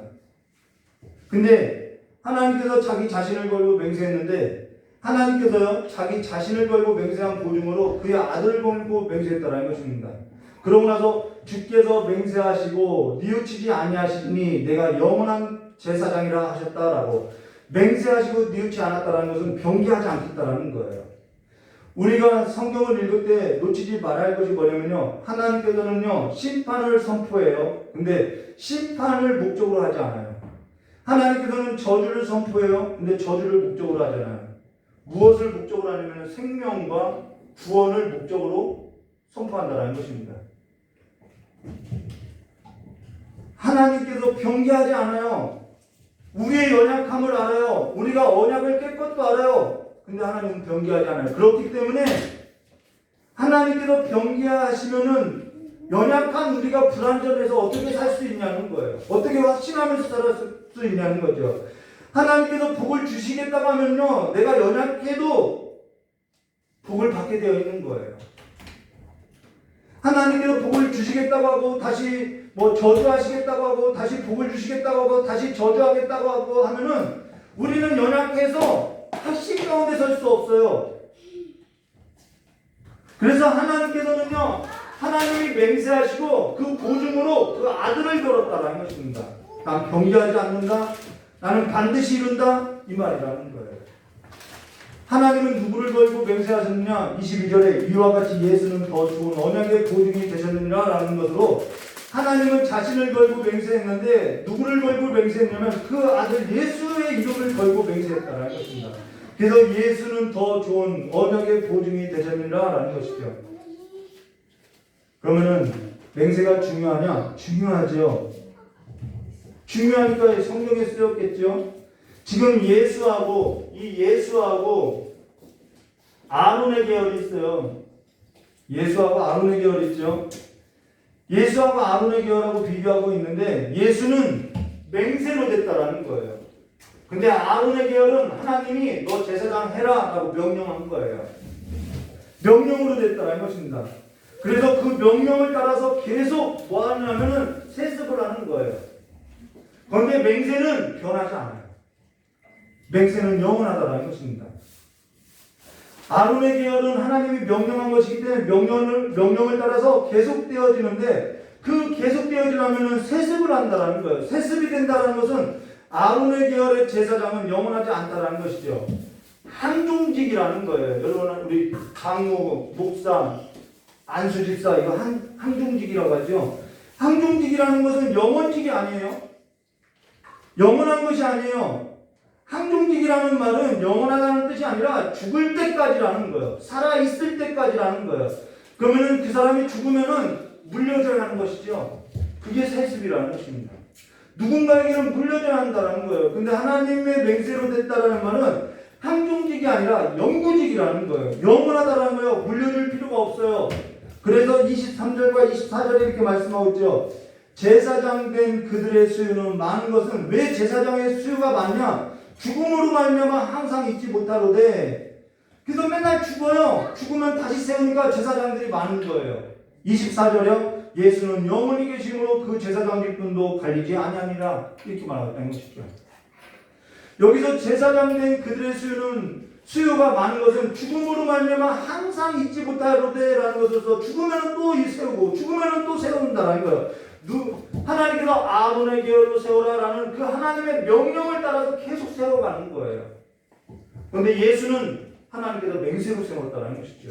근데 하나님께서 자기 자신을 걸고 맹세했는데 하나님께서요 자기 자신을 걸고 맹세한 보증으로 그의 아들을 걸고 맹세했다라는 것입니다. 그러고 나서 주께서 맹세하시고 뉘우치지 아니하시니 내가 영원한 제사장이라 하셨다라고 맹세하시고 뉘우치 않았다라는 것은 변개하지 않겠다라는 거예요. 우리가 성경을 읽을 때 놓치지 말아야 할 것이 뭐냐면요. 하나님께서는요 심판을 선포해요. 근데 심판을 목적으로 하지 않아요. 하나님께서는 저주를 선포해요. 근데 저주를 목적으로 하잖아요. 무엇을 목적으로 하냐면 생명과 구원을 목적으로 선포한다는 것입니다. 하나님께서 변개하지 않아요. 우리의 연약함을 알아요. 우리가 언약을 깰 것도 알아요. 근데 하나님은 변개하지 않아요. 그렇기 때문에 하나님께서 변개하시면은 연약한 우리가 불완전해서 어떻게 살 수 있냐는 거예요. 어떻게 확신하면서 살 수 있냐는 거죠. 하나님께서 복을 주시겠다고 하면요, 내가 연약해도 복을 받게 되어 있는 거예요. 하나님께서 복을 주시겠다고 하고 다시 저주하시겠다고 하고 다시 복을 주시겠다고 하고 다시 저주하겠다고 하고 하면은 우리는 연약해서 확신 가운데 설 수 없어요. 그래서 하나님께서는요, 하나님이 맹세하시고 그 보증으로 그 아들을 걸었다라는 것입니다. 난 변개하지 않는다. 나는 반드시 이룬다. 이 말이라는 거예요. 하나님은 누구를 걸고 맹세하셨느냐? 22절에 이와 같이 예수는 더 좋은 언약의 보증이 되셨느니라 라는 것으로 하나님은 자신을 걸고 맹세했는데 누구를 걸고 맹세했냐면 그 아들 예수의 이름을 걸고 맹세했다라는 것입니다. 그래서 예수는 더 좋은 언약의 보증이 되셨느니라 라는 것이죠. 그러면은 맹세가 중요하냐? 중요하죠. 중요하니까 성경에 쓰였겠죠. 지금 예수하고 아론의 계열이 있어요. 예수하고 아론의 계열이 있죠. 예수하고 아론의 계열하고 비교하고 있는데 예수는 맹세로 됐다라는 거예요. 근데 아론의 계열은 하나님이 너 제사장 해라 라고 명령한 거예요. 명령으로 됐다라는 것입니다. 그래서 그 명령을 따라서 계속 뭐 하냐면은 세습을 하는 거예요. 그런데 맹세는 변하지 않아요. 맹세는 영원하다라는 것입니다. 아론의 계열은 하나님이 명령한 것이기 때문에 명령을 따라서 계속되어지는데 그 계속되어지려면 세습을 한다라는 거예요. 세습이 된다는 것은 아론의 계열의 제사장은 영원하지 않다라는 것이죠. 항종직이라는 거예요. 여러분 우리 강무, 목사, 안수집사 이거 항종직이라고 하죠. 항종직이라는 것은 영원직이 아니에요. 영원한 것이 아니에요. 항종직이라는 말은 영원하다는 뜻이 아니라 죽을 때까지라는 거예요. 살아있을 때까지라는 거예요. 그러면은 그 사람이 죽으면은 물려줘야 하는 것이죠. 그게 세습이라는 것입니다. 누군가에게는 물려줘야 한다는 거예요. 근데 하나님의 맹세로 됐다라는 말은 항종직이 아니라 영구직이라는 거예요. 영원하다라는 거예요. 물려줄 필요가 없어요. 그래서 23절과 24절에 이렇게 말씀하고 있죠. 제사장 된 그들의 수요는 많은 것은 왜 제사장의 수요가 많냐? 죽음으로 말미암아 항상 잊지 못하로되. 그래서 맨날 죽어요. 죽으면 다시 세우니까 제사장들이 많은 거예요. 24절이요. 예수는 영원히 계심으로 그 제사장직분도 갈리지 아니하니라 이렇게 말하는 것이죠. 여기서 제사장 된 그들의 수요가 많은 것은 죽음으로 말미암아 항상 잊지 못하로되라는 것에서 죽으면 또 세우고 죽으면 또 세운다라는 거예요. 하나님께서 아론의 계열로 세우라라는 그 하나님의 명령을 따라서 계속 세워가는 거예요. 그런데 예수는 하나님께서 맹세로 세웠다는 것이죠.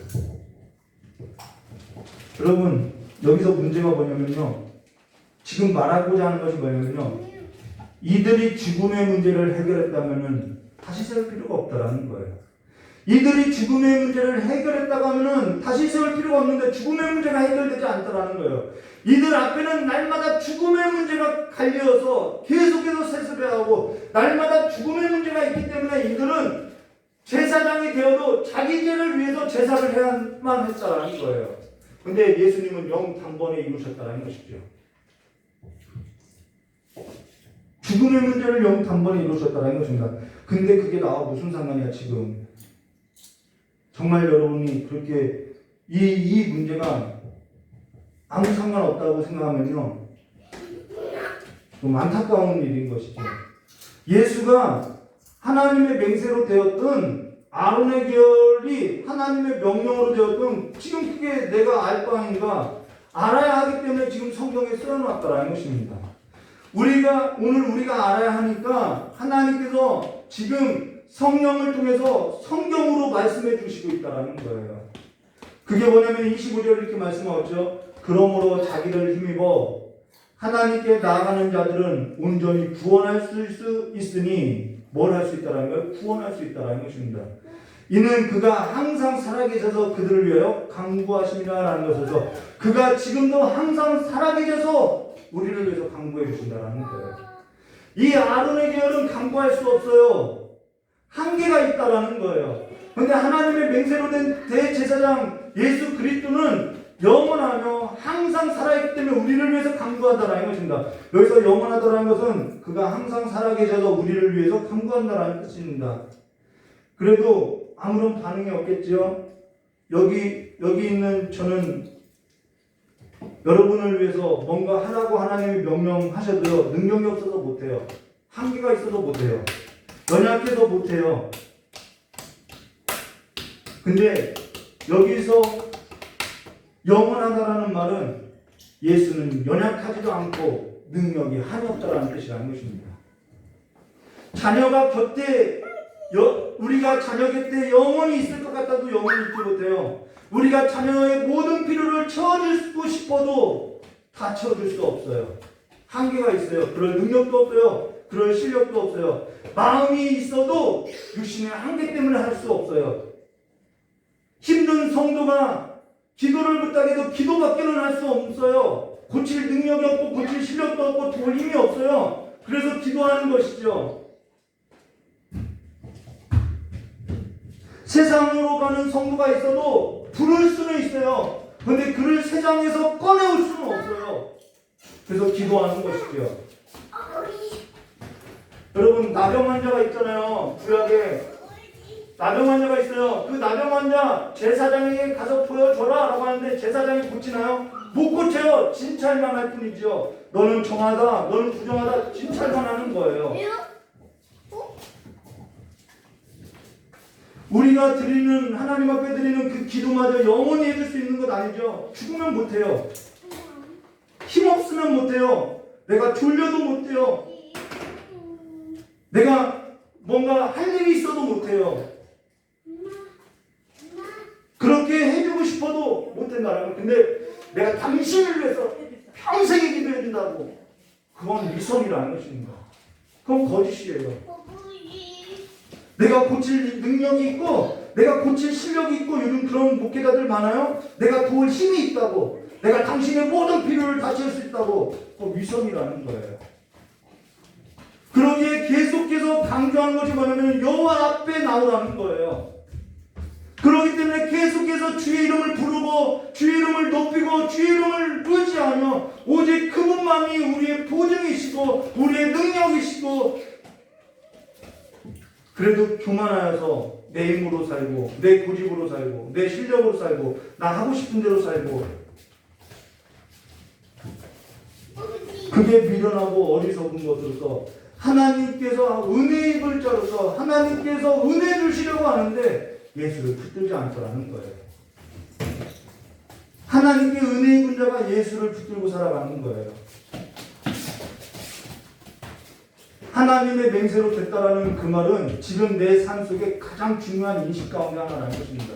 여러분 여기서 문제가 뭐냐면요. 지금 말하고자 하는 것이 뭐냐면요. 이들이 죽음의 문제를 해결했다면은 다시 세울 필요가 없다라는 거예요. 이들이 죽음의 문제를 해결했다고 하면은 다시 세울 필요가 없는데 죽음의 문제가 해결되지 않더라는 거예요. 이들 앞에는 날마다 죽음의 문제가 갈려서 계속해서 세습해야 하고 날마다 죽음의 문제가 있기 때문에 이들은 제사장이 되어도 자기 죄를 위해서 제사를 해야만 했다라는 거예요. 근데 예수님은 영단번에 이루셨다는 것이죠. 죽음의 문제를 영단번에 이루셨다는 것입니다. 근데 그게 나와 무슨 상관이야 지금. 정말 여러분이 그렇게 이 문제가 아무 상관없다고 생각하면요 좀 안타까운 일인 것이죠. 예수가 하나님의 맹세로 되었던 아론의 계열이 하나님의 명령으로 되었던 지금 그게 내가 알 바 아닌가 알아야 하기 때문에 지금 성경에 써놨다라는 것입니다. 오늘 우리가 알아야 하니까 하나님께서 지금 성령을 통해서 성경으로 말씀해 주시고 있다는 거예요. 그게 뭐냐면 25절 이렇게 말씀하죠. 그러므로 자기를 힘입어 하나님께 나아가는 자들은 온전히 구원할 수 있으니 뭘 할 수 있다는 거예요? 구원할 수 있다는 것입니다. 이는 그가 항상 살아계셔서 그들을 위하여 간구하심이라는 것에서 그가 지금도 항상 살아계셔서 우리를 위해서 간구해 주신다는 거예요. 이 아론의 계열은 간구할 수 없어요. 한계가 있다라는 거예요. 그런데 하나님의 맹세로 된 대제사장 예수 그리스도는 영원하며 항상 살아있기 때문에 우리를 위해서 간구한다라는 것입니다. 여기서 영원하다라는 것은 그가 항상 살아계셔서 우리를 위해서 간구한다라는 뜻입니다. 그래도 아무런 반응이 없겠지요. 여기 있는 저는 여러분을 위해서 뭔가 하라고 하나님이 명령하셔도요, 능력이 없어서 못해요. 한계가 있어서 못해요. 연약해서 못해요. 근데 여기서 영원하다라는 말은 예수는 연약하지도 않고 능력이 한이 없다라는 뜻이라는 것입니다. 자녀가 곁에 우리가 자녀 곁에 영원히 있을 것 같아도 영원히 있지 못해요. 우리가 자녀의 모든 필요를 채워주고 싶어도 다 채워줄 수 없어요. 한계가 있어요. 그럴 능력도 없어요. 그럴 실력도 없어요. 마음이 있어도 육신의 한계 때문에 할 수 없어요. 힘든 성도가 기도를 부탁해도 기도밖에는 할 수 없어요. 고칠 능력이 없고 고칠 실력도 없고 도울 힘이 없어요. 그래서 기도하는 것이죠. 세상으로 가는 성도가 있어도 부를 수는 있어요. 그런데 그를 세상에서 꺼내올 수는 없어요. 그래서 기도하는 것이죠. 여러분, 나병 환자가 있잖아요. 구약에 나병 환자가 있어요. 그 나병 환자 제사장에게 가서 보여줘라 라고 하는데 제사장이 고치나요? 못 고쳐요. 진찰만 할 뿐이죠. 너는 정하다, 너는 부정하다, 진찰만 하는 거예요. 우리가 드리는, 하나님 앞에 드리는 그 기도마저 영원히 해줄 수 있는 것 아니죠. 죽으면 못해요. 힘없으면 못해요. 내가 졸려도 못해요. 내가 뭔가 할 일이 있어도 못해요. 그렇게 해주고 싶어도 못한다라고. 근데 내가 당신을 위해서 평생에 기도해준다고. 그건 미성이라는 것입니다. 그건 거짓이에요. 내가 고칠 능력이 있고 내가 고칠 실력이 있고 요즘 그런 목회자들 많아요. 내가 도울 힘이 있다고. 내가 당신의 모든 필요를 다 채울 수 있다고. 그건 위선이라는 거예요. 그러기에 계속해서 강조하는 것이 뭐냐면 여호와 앞에 나오라는 거예요. 그렇기 때문에 계속해서 주의 이름을 부르고 주의 이름을 높이고 주의 이름을 의지하며 오직 그분만이 우리의 보증이시고 우리의 능력이시고, 그래도 교만하여서 내 힘으로 살고 내 고집으로 살고 내 실력으로 살고 나 하고 싶은 대로 살고, 그게 미련하고 어리석은 것으로서 하나님께서 은혜의 글자로서 하나님께서 은혜 주시려고 하는데 예수를 붙들지 않더라는 거예요. 하나님께 은혜의 근자가 예수를 붙들고 살아가는 거예요. 하나님의 맹세로 됐다라는 그 말은 지금 내 삶 속에 가장 중요한 인식 가운데 하나라는 것입니다.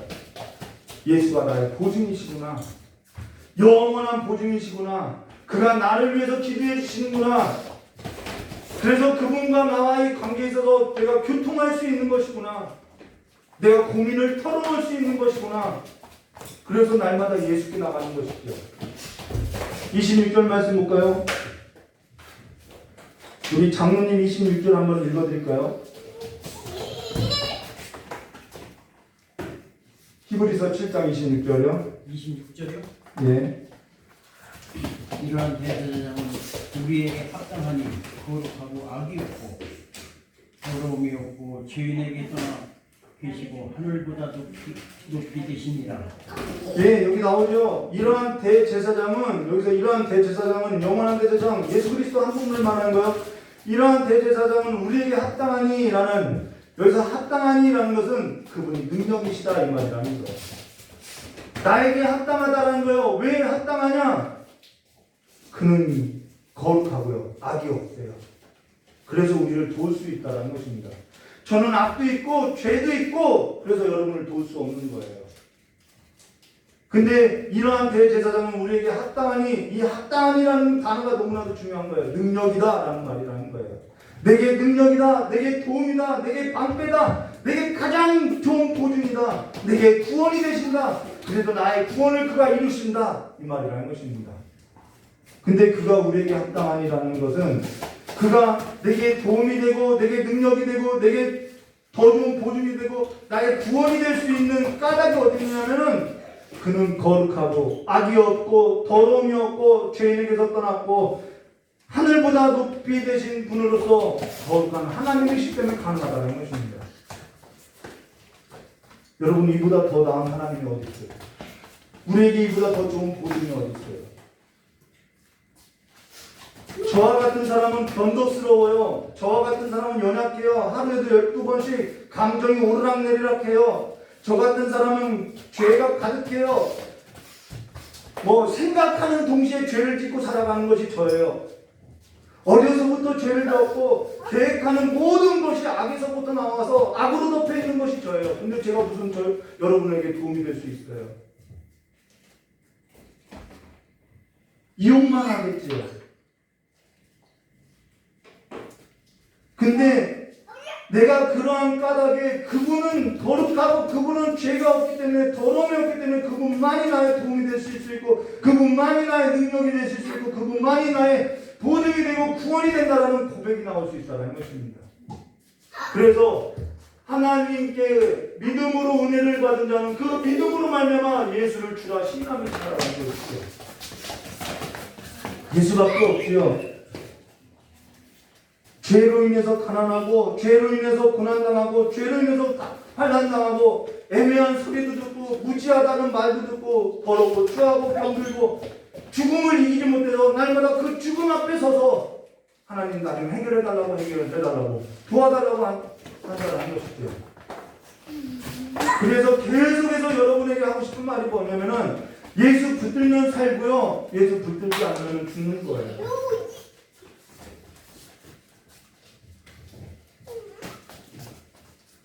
예수가 나의 보증이시구나. 영원한 보증이시구나. 그가 나를 위해서 기도해 주시는구나. 그래서 그분과 나와의 관계에 있어서 내가 교통할 수 있는 것이구나. 내가 고민을 털어놓을 수 있는 것이구나. 그래서 날마다 예수께 나가는 것이죠. 26절 말씀 볼까요? 우리 장로님 26절 한번 읽어드릴까요? 히브리서 7장 26절요. 26절이요? 예. 이러한 대제사장은 우리에게 합당하니 거룩하고 악이 없고 더러움이 없고 죄인에게 떠나 계시고 하늘보다 높이 되시니라. 예, 여기 나오죠. 이러한 대제사장은, 여기서 이러한 대제사장은 영원한 대제사장 예수 그리스도 한 분을 말하는 거예요. 이러한 대제사장은 우리에게 합당하니라는, 여기서 합당하니라는 것은 그분이 능력이시다 이 말이라는 거예요. 나에게 합당하다라는 거예요. 왜 합당하냐? 그는 거룩하고요, 악이 없대요. 그래서 우리를 도울 수 있다는 것입니다. 저는 악도 있고 죄도 있고 그래서 여러분을 도울 수 없는 거예요. 근데 이러한 대제사장은 우리에게 합당하니, 이 합당하니라는 단어가 너무나도 중요한 거예요. 능력이다 라는 말이라는 거예요. 내게 능력이다, 내게 도움이다, 내게 방패다, 내게 가장 좋은 보증이다, 내게 구원이 되신다, 그래도 나의 구원을 그가 이루신다 이 말이라는 것입니다. 근데 그가 우리에게 합당하니라는 것은 그가 내게 도움이 되고 내게 능력이 되고 내게 더 좋은 보증이 되고 나의 구원이 될 수 있는 까닭이 어디 있냐면은 그는 거룩하고 악이 없고 더러움이 없고 죄인에게서 떠났고 하늘보다 높이 되신 분으로서 거룩한 하나님이시기 때문에 가능하다는 것입니다. 여러분, 이보다 더 나은 하나님이 어디 있어요? 우리에게 이보다 더 좋은 보증이 어디 있어요? 저와 같은 사람은 변덕스러워요. 저와 같은 사람은 연약해요. 하루에도 12번씩 감정이 오르락내리락해요. 저 같은 사람은 죄가 가득해요. 생각하는 동시에 죄를 짓고 살아가는 것이 저예요. 어려서부터 죄를 졌고 계획하는 모든 것이 악에서부터 나와서 악으로 덮여 있는 것이 저예요. 근데 제가 무슨 여러분에게 도움이 될 수 있어요? 이용만 하겠지요. 근데 내가 그러한 까닭에 그분은 거룩하고 그분은 죄가 없기 때문에 더러움이 없기 때문에 그분만이 나의 도움이 되실 수 있고 그분만이 나의 능력이 되실 수 있고 그분만이 나의 보증이 되고 구원이 된다라는 고백이 나올 수 있다는 것입니다. 그래서 하나님께 믿음으로 은혜를 받은 자는 그 믿음으로 말미암아 예수를 주라 신나며 살아가는 것이죠. 예수밖에 없지요. 죄로 인해서 가난하고 죄로 인해서 고난당하고 죄로 인해서 환난당하고 애매한 소리도 듣고 무지하다는 말도 듣고 더럽고 추하고 병들고 죽음을 이기지 못해서 날마다 그 죽음 앞에 서서 하나님 나 좀 해결해달라고 해결해달라고 도와달라고 한다는 것이죠. 그래서 계속해서 여러분에게 하고 싶은 말이 뭐냐면은 예수 붙들면 살고요, 예수 붙들지 않으면 죽는 거예요.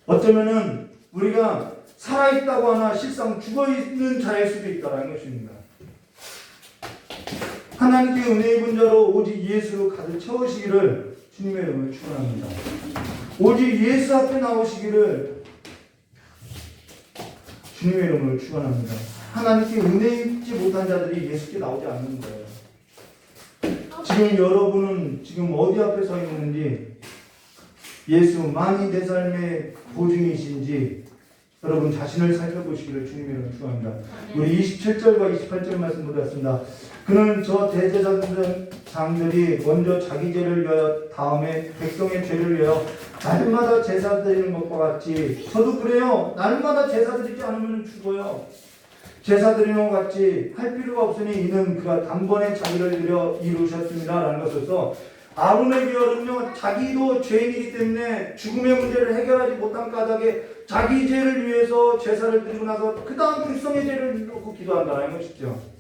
어쩌면은 우리가 살아있다고 하나 실상 죽어있는 자일 수도 있다는 것입니다. 하나님께 은혜 입은 자로 오직 예수로 가득 채우시기를 주님의 이름으로 축원합니다. 오직 예수 앞에 나오시기를 주님의 이름으로 축원합니다. 하나님께 은혜 입지 못한 자들이 예수께 나오지 않는 거예요. 지금 여러분은 지금 어디 앞에 서 있는지, 예수만이 내 삶의 보증이신지 여러분 자신을 살펴보시기를 주님의 이름으로 축원합니다. 우리 27절과 28절 말씀 보겠습니다. 그는 저 대제사장들이 먼저 자기 죄를 위하여 다음에 백성의 죄를 위하여 날마다 제사 드리는 것과 같이, 저도 그래요. 날마다 제사 드리지 않으면 죽어요. 제사 드리는 것 같이 할 필요가 없으니 이는 그가 단번에 자기를 드려 이루셨습니다 라는 것에서 아론의 계열은요, 자기도 죄인이기 때문에 죽음의 문제를 해결하지 못한 까닭에 자기 죄를 위해서 제사를 드리고 나서 그 다음 백성의 죄를 놓고 기도한다는 것이죠.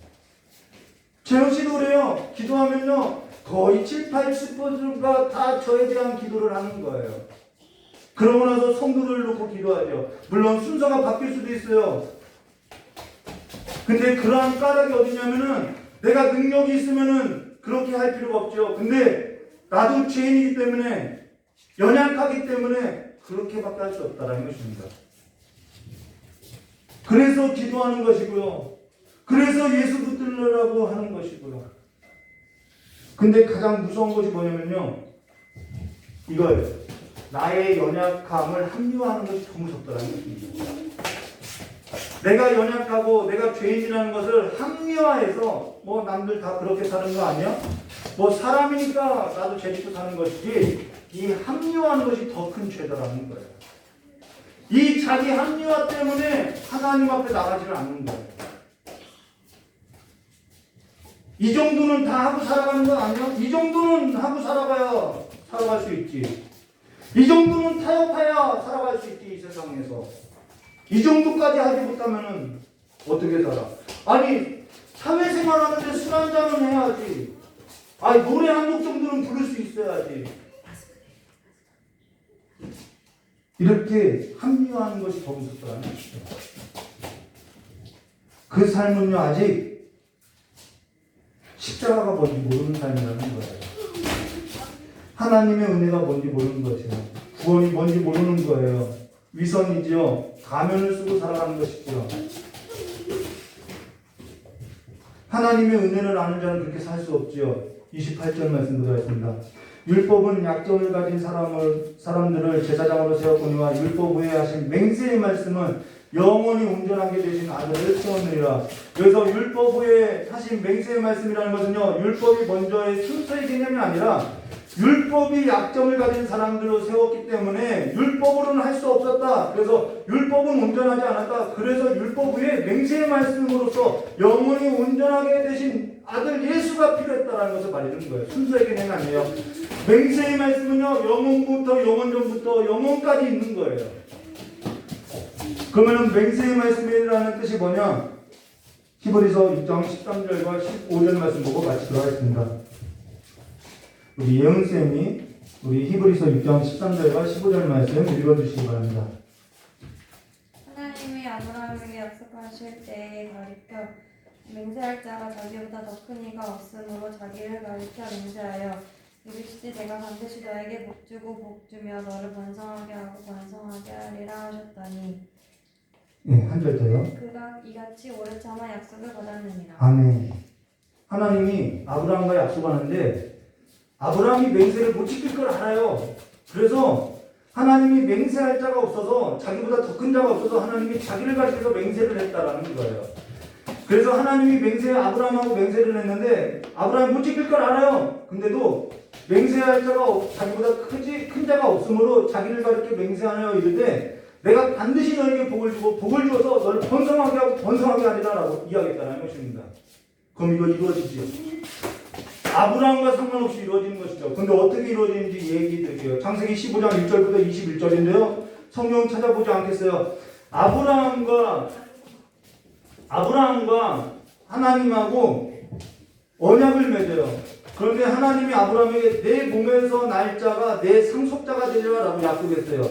재현 씨도 그래요. 기도하면요 거의 70~80%가 다 저에 대한 기도를 하는 거예요. 그러고 나서 성도를 놓고 기도하죠. 물론 순서가 바뀔 수도 있어요. 근데 그러한 까닭이 어디냐면은 내가 능력이 있으면은 그렇게 할 필요가 없죠. 근데 나도 죄인이기 때문에, 연약하기 때문에 그렇게밖에 할 수 없다는 것입니다. 그래서 기도하는 것이고요. 그래서 예수 붙들려고 하는 것이고요. 근데 가장 무서운 것이 뭐냐면요, 이거예요. 나의 연약함을 합리화하는 것이 더 무섭다는 것입니다. 내가 연약하고 내가 죄인이라는 것을 합리화해서 남들 다 그렇게 사는 거 아니야? 사람이니까 나도 죄짓고 사는 것이지, 이 합리화하는 것이 더 큰 죄다라는 거예요. 이 자기 합리화 때문에 하나님 앞에 나가지를 않는 거예요. 이 정도는 다 하고 살아가는 건 아니야? 이 정도는 하고 살아가야 살아갈 수 있지. 이 정도는 타협해야 살아갈 수 있지, 이 세상에서. 이 정도까지 하지 못하면은 어떻게 살아? 아니, 사회생활 하는데 술 한잔은 해야지. 아니, 노래 한 곡 정도는 부를 수 있어야지. 이렇게 합리화하는 것이 더 무섭다는 것이죠. 그 삶은요, 아직 십자가가 뭔지 모르는 삶이라는 거예요. 하나님의 은혜가 뭔지 모르는 것이에요. 구원이 뭔지 모르는 거예요. 위선이지요. 가면을 쓰고 살아가는 것이죠. 하나님의 은혜를 아는 자는 그렇게 살 수 없지요. 28절 말씀 들어있습니다. 율법은 약점을 가진 사람들을 제사장으로 세웠거니와 율법 외에 하신 맹세의 말씀은 영원히 온전하게 되신 아들을 세웠느니라. 그래서 율법 외에 하신 맹세의 말씀이라는 것은요, 율법이 먼저의 순서의 개념이 아니라 율법이 약점을 가진 사람들로 세웠기 때문에 율법으로는 할 수 없었다. 그래서 율법은 온전하지 않았다. 그래서 율법 외에 맹세의 말씀으로서 영원히 온전하게 되신 아들 예수가 필요했다라는 것을 말해주는 거예요. 순서의 개념이 아니에요. 맹세의 말씀은요, 영원부터 영원전부터 영원까지 있는 거예요. 그러면 맹세의 말씀이라는 뜻이 뭐냐? 히브리서 6장 13절과 15절 말씀 보고 같이 들어가겠습니다. 우리 예은쌤이 우리 히브리서 6장 13절과 15절 말씀 읽어주시기 바랍니다. 하나님이 아브라함에게 약속하실 때에 가리켜 맹세할 자가 자기보다 더 큰 이가 없으므로 자기를 가리켜 맹세하여 이르시되 내가 반드시 너에게 복주고 복주며 너를 번성하게 하고 번성하게 하리라 하셨더니 네, 한 절 더요. 그가 이같이 오래 참아 약속을 받았느니라. 아멘. 하나님이 아브라함과 약속하는데 아브라함이 맹세를 못 지킬 걸 알아요. 그래서 하나님이 맹세할 자가 없어서 자기보다 더 큰 자가 없어서 하나님이 자기를 가리켜서 맹세를 했다라는 거예요. 그래서 하나님이 아브라함하고 맹세를 했는데 아브라함이 못 지킬 걸 알아요. 근데도 맹세할 자가 자기보다 큰 자가 없으므로 자기를 가리켜 맹세하여 이르되 내가 반드시 너에게 복을 주고 복을 주어서 너를 번성하게 하고 번성하게 하리라 라고 이야기했다는 것입니다. 그럼 이거 이루어지지요? 아브라함과 상관없이 이루어지는 것이죠. 근데 어떻게 이루어지는지 얘기 드릴게요. 창세기 15장 1절부터 21절인데요. 성경 찾아보지 않겠어요. 아브라함과 하나님하고 언약을 맺어요. 그런데 하나님이 아브라함에게 내 몸에서 날 자가 내 상속자가 되리라 라고 약속했어요.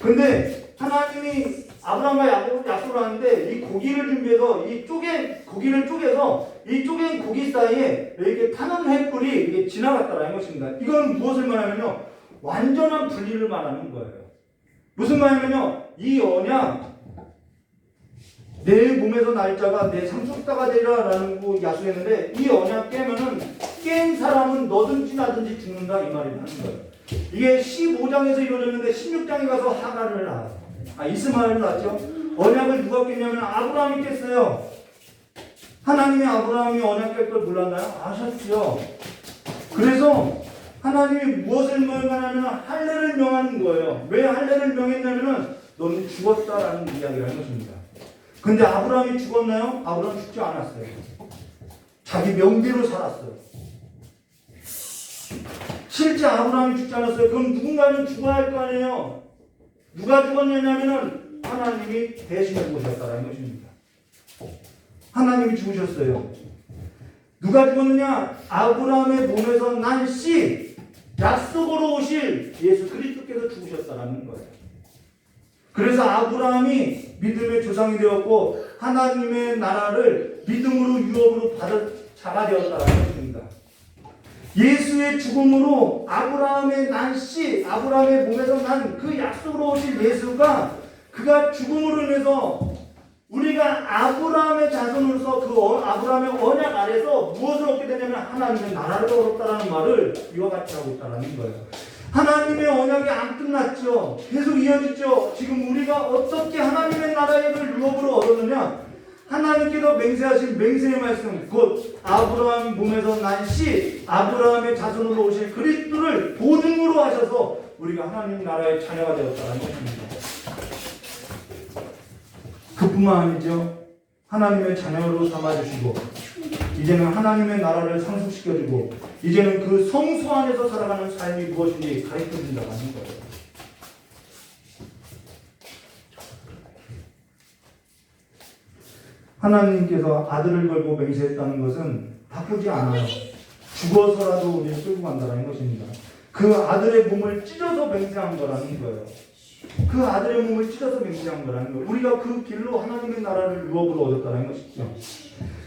근데 하나님이 아브라함과 약속을 하는데 이 고기를 준비해서 고기를 쪼개서 이 쪼갠 고기 사이에 이렇게 타는 횃불이 이게 지나갔다라는 것입니다. 이건 무엇을 말하면요, 완전한 분리를 말하는 거예요. 무슨 말이냐면요, 이 언약 내 몸에서 날 자가 내 상속자가 되리라라는 거 약속했는데 이 언약 깨면은 깬 사람은 너든지 나든지 죽는다 이 말이 하는 거예요. 이게 15장에서 이루어졌는데 16장에 가서 하가를 낳아요. 이스마엘을 낳았죠. 언약을 누가 깼냐면 아브라함이 깼어요. 하나님이 아브라함이 언약 깰 걸 몰랐나요? 아셨죠. 그래서 하나님이 무엇을 명하냐면 할례를 명하는 거예요. 왜 할례를 명했냐면은 너는 죽었다라는 이야기를 하는 것입니다. 근데 아브라함이 죽었나요? 아브라함 죽지 않았어요. 자기 명대로 살았어요. 실제 아브라함이 죽지 않았어요. 그럼 누군가는 죽어야 할 거 아니에요. 누가 죽었냐면은 하나님이 대신해 죽으셨다는 것입니다. 하나님이 죽으셨어요. 누가 죽었느냐? 아브라함의 몸에서 난 씨, 약속으로 오실 예수 그리스도께서 죽으셨다는 거예요. 그래서 아브라함이 믿음의 조상이 되었고 하나님의 나라를 믿음으로 유업으로 받을 자가 되었다는 것입니다. 예수의 죽음으로 아브라함의 난 씨, 아브라함의 몸에서 난 그 약속으로 오실 예수가 그가 죽음으로 인해서 우리가 아브라함의 자손으로서 그 아브라함의 언약 아래서 무엇을 얻게 되냐면 하나님의 나라를 얻었다라는 말을 이와 같이 하고 있다는 거예요. 하나님의 언약이 안 끝났죠. 계속 이어지죠. 지금 우리가 어떻게 하나님의 나라의 유업으로 얻었느냐? 하나님께서 맹세하신 맹세의 말씀, 곧 아브라함 몸에서 난 씨, 아브라함의 자손으로 오실 그리스도를 보증으로 하셔서 우리가 하나님 나라의 자녀가 되었다는 것입니다. 그뿐만 아니죠. 하나님의 자녀로 삼아주시고 이제는 하나님의 나라를 상속시켜주고 이제는 그 성소 안에서 살아가는 삶이 무엇인지 가르쳐준다는 거예요. 하나님께서 아들을 걸고 맹세했다는 것은 바꾸지 않아요. 죽어서라도 우리를 끌고 간다는 것입니다. 그 아들의 몸을 찢어서 맹세한 거라는 거예요. 그 아들의 몸을 찢어서 맹세한 거라는 거예요. 우리가 그 길로 하나님의 나라를 유업으로 얻었다는 것이죠.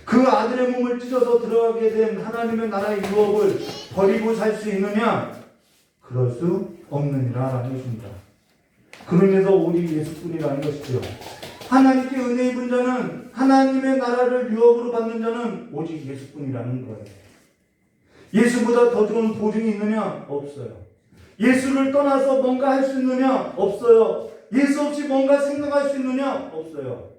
그 아들의 몸을 찢어서 들어가게 된 하나님의 나라의 유업을 버리고 살 수 있느냐? 그럴 수 없느니라라는 것입니다. 그러면서 오직 예수뿐이라는 것이죠. 하나님께 은혜 입은 자는, 하나님의 나라를 유업으로 받는 자는 오직 예수뿐이라는 거예요. 예수보다 더 좋은 보증이 있느냐? 없어요. 예수를 떠나서 뭔가 할 수 있느냐? 없어요. 예수 없이 뭔가 생각할 수 있느냐? 없어요.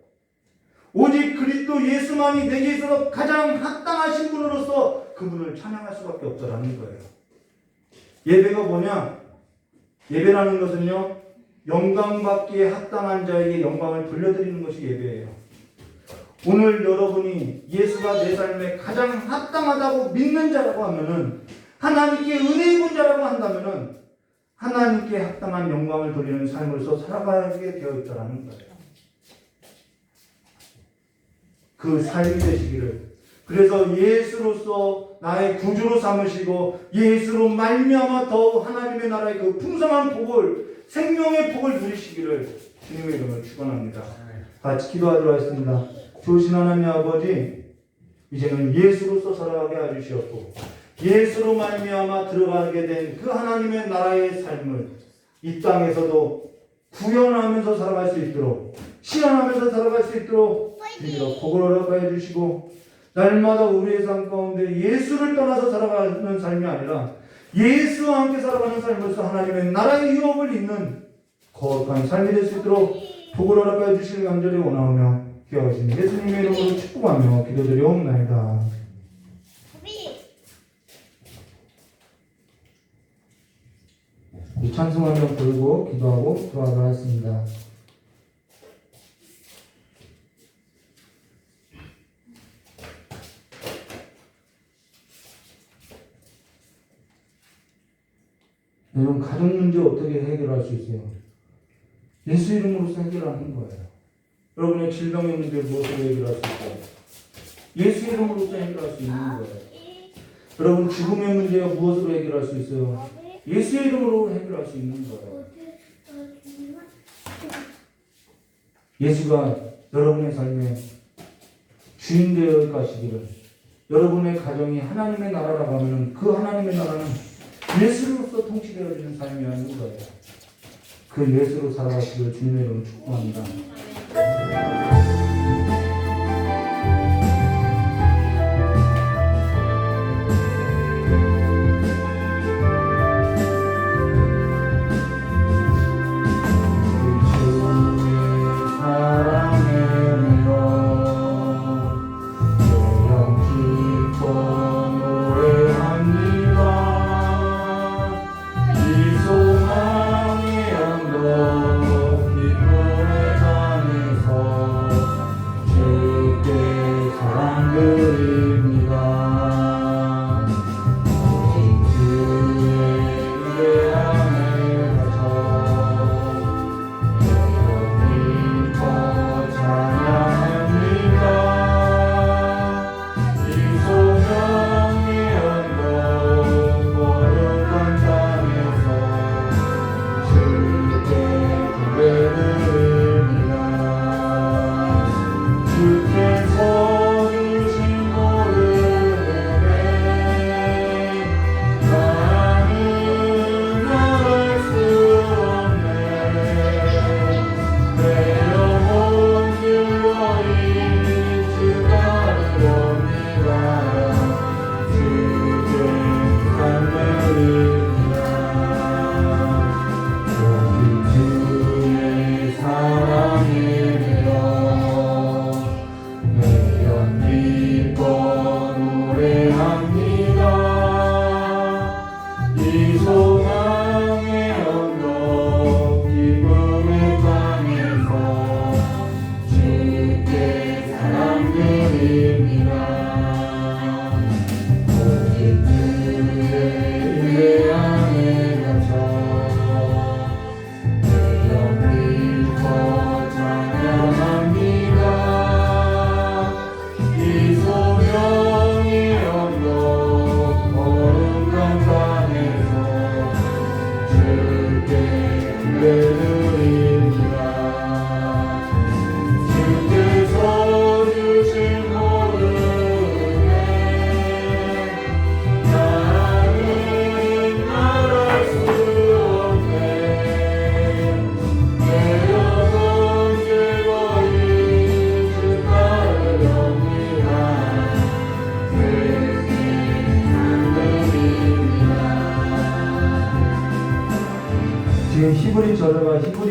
오직 그리스도 예수만이 내게 있어서 가장 합당하신 분으로서 그분을 찬양할 수밖에 없다라는 거예요. 예배가 뭐냐? 예배라는 것은요, 영광받기에 합당한 자에게 영광을 돌려드리는 것이 예배예요. 오늘 여러분이 예수가 내 삶에 가장 합당하다고 믿는 자라고 하면은, 하나님께 은혜 입은 자라고 한다면은 하나님께 합당한 영광을 돌리는 삶으로서 살아가게 되어 있다는 거예요. 그 삶이 되시기를. 그래서 예수로서 나의 구주로 삼으시고 예수로 말미암아 더 하나님의 나라의 그 풍성한 복을, 생명의 복을 누리시기를 주님의 이름으로 축원합니다. 같이 기도하도록 하겠습니다. 좋으신 하나님 아버지, 이제는 예수로서 살아가게 해주시었고 예수로 말미암아 들어가게 된 그 하나님의 나라의 삶을 이 땅에서도 구현하면서 살아갈 수 있도록, 실현하면서 살아갈 수 있도록 주님으로 복을 허락하여 주시고, 날마다 우리의 삶 가운데 예수를 떠나서 살아가는 삶이 아니라 예수와 함께 살아가는 삶으로서 하나님의 나라의 유업을 잇는 거룩한 삶이 될 수 있도록 복을 허락하여 주시길 간절히 원하오며 기도하신 예수님의 이름으로 축복하며 기도드리옵나이다. 찬송 한번 부르고 기도하고 들어가도록 하겠습니다. 여러분, 가정 문제 어떻게 해결할 수 있어요? 예수 이름으로서 해결하는 거예요. 여러분의 질병의 문제 무엇으로 해결할 수 있어요? 예수 이름으로서 해결할 수 있는 거예요. 여러분, 죽음의 문제가 무엇으로 해결할 수 있어요? 예수 이름으로 해결할 수 있는 거예요. 예수가 여러분의 삶에 주인 되어 가시기를, 여러분의 가정이 하나님의 나라라고 하면 그 하나님의 나라는 예수로서 통치되어지는 삶이 아닌 거예요. 그 예수로 살아가시기를 주님의 이름으로 축복합니다. 소망의 언덕 깊은 산에서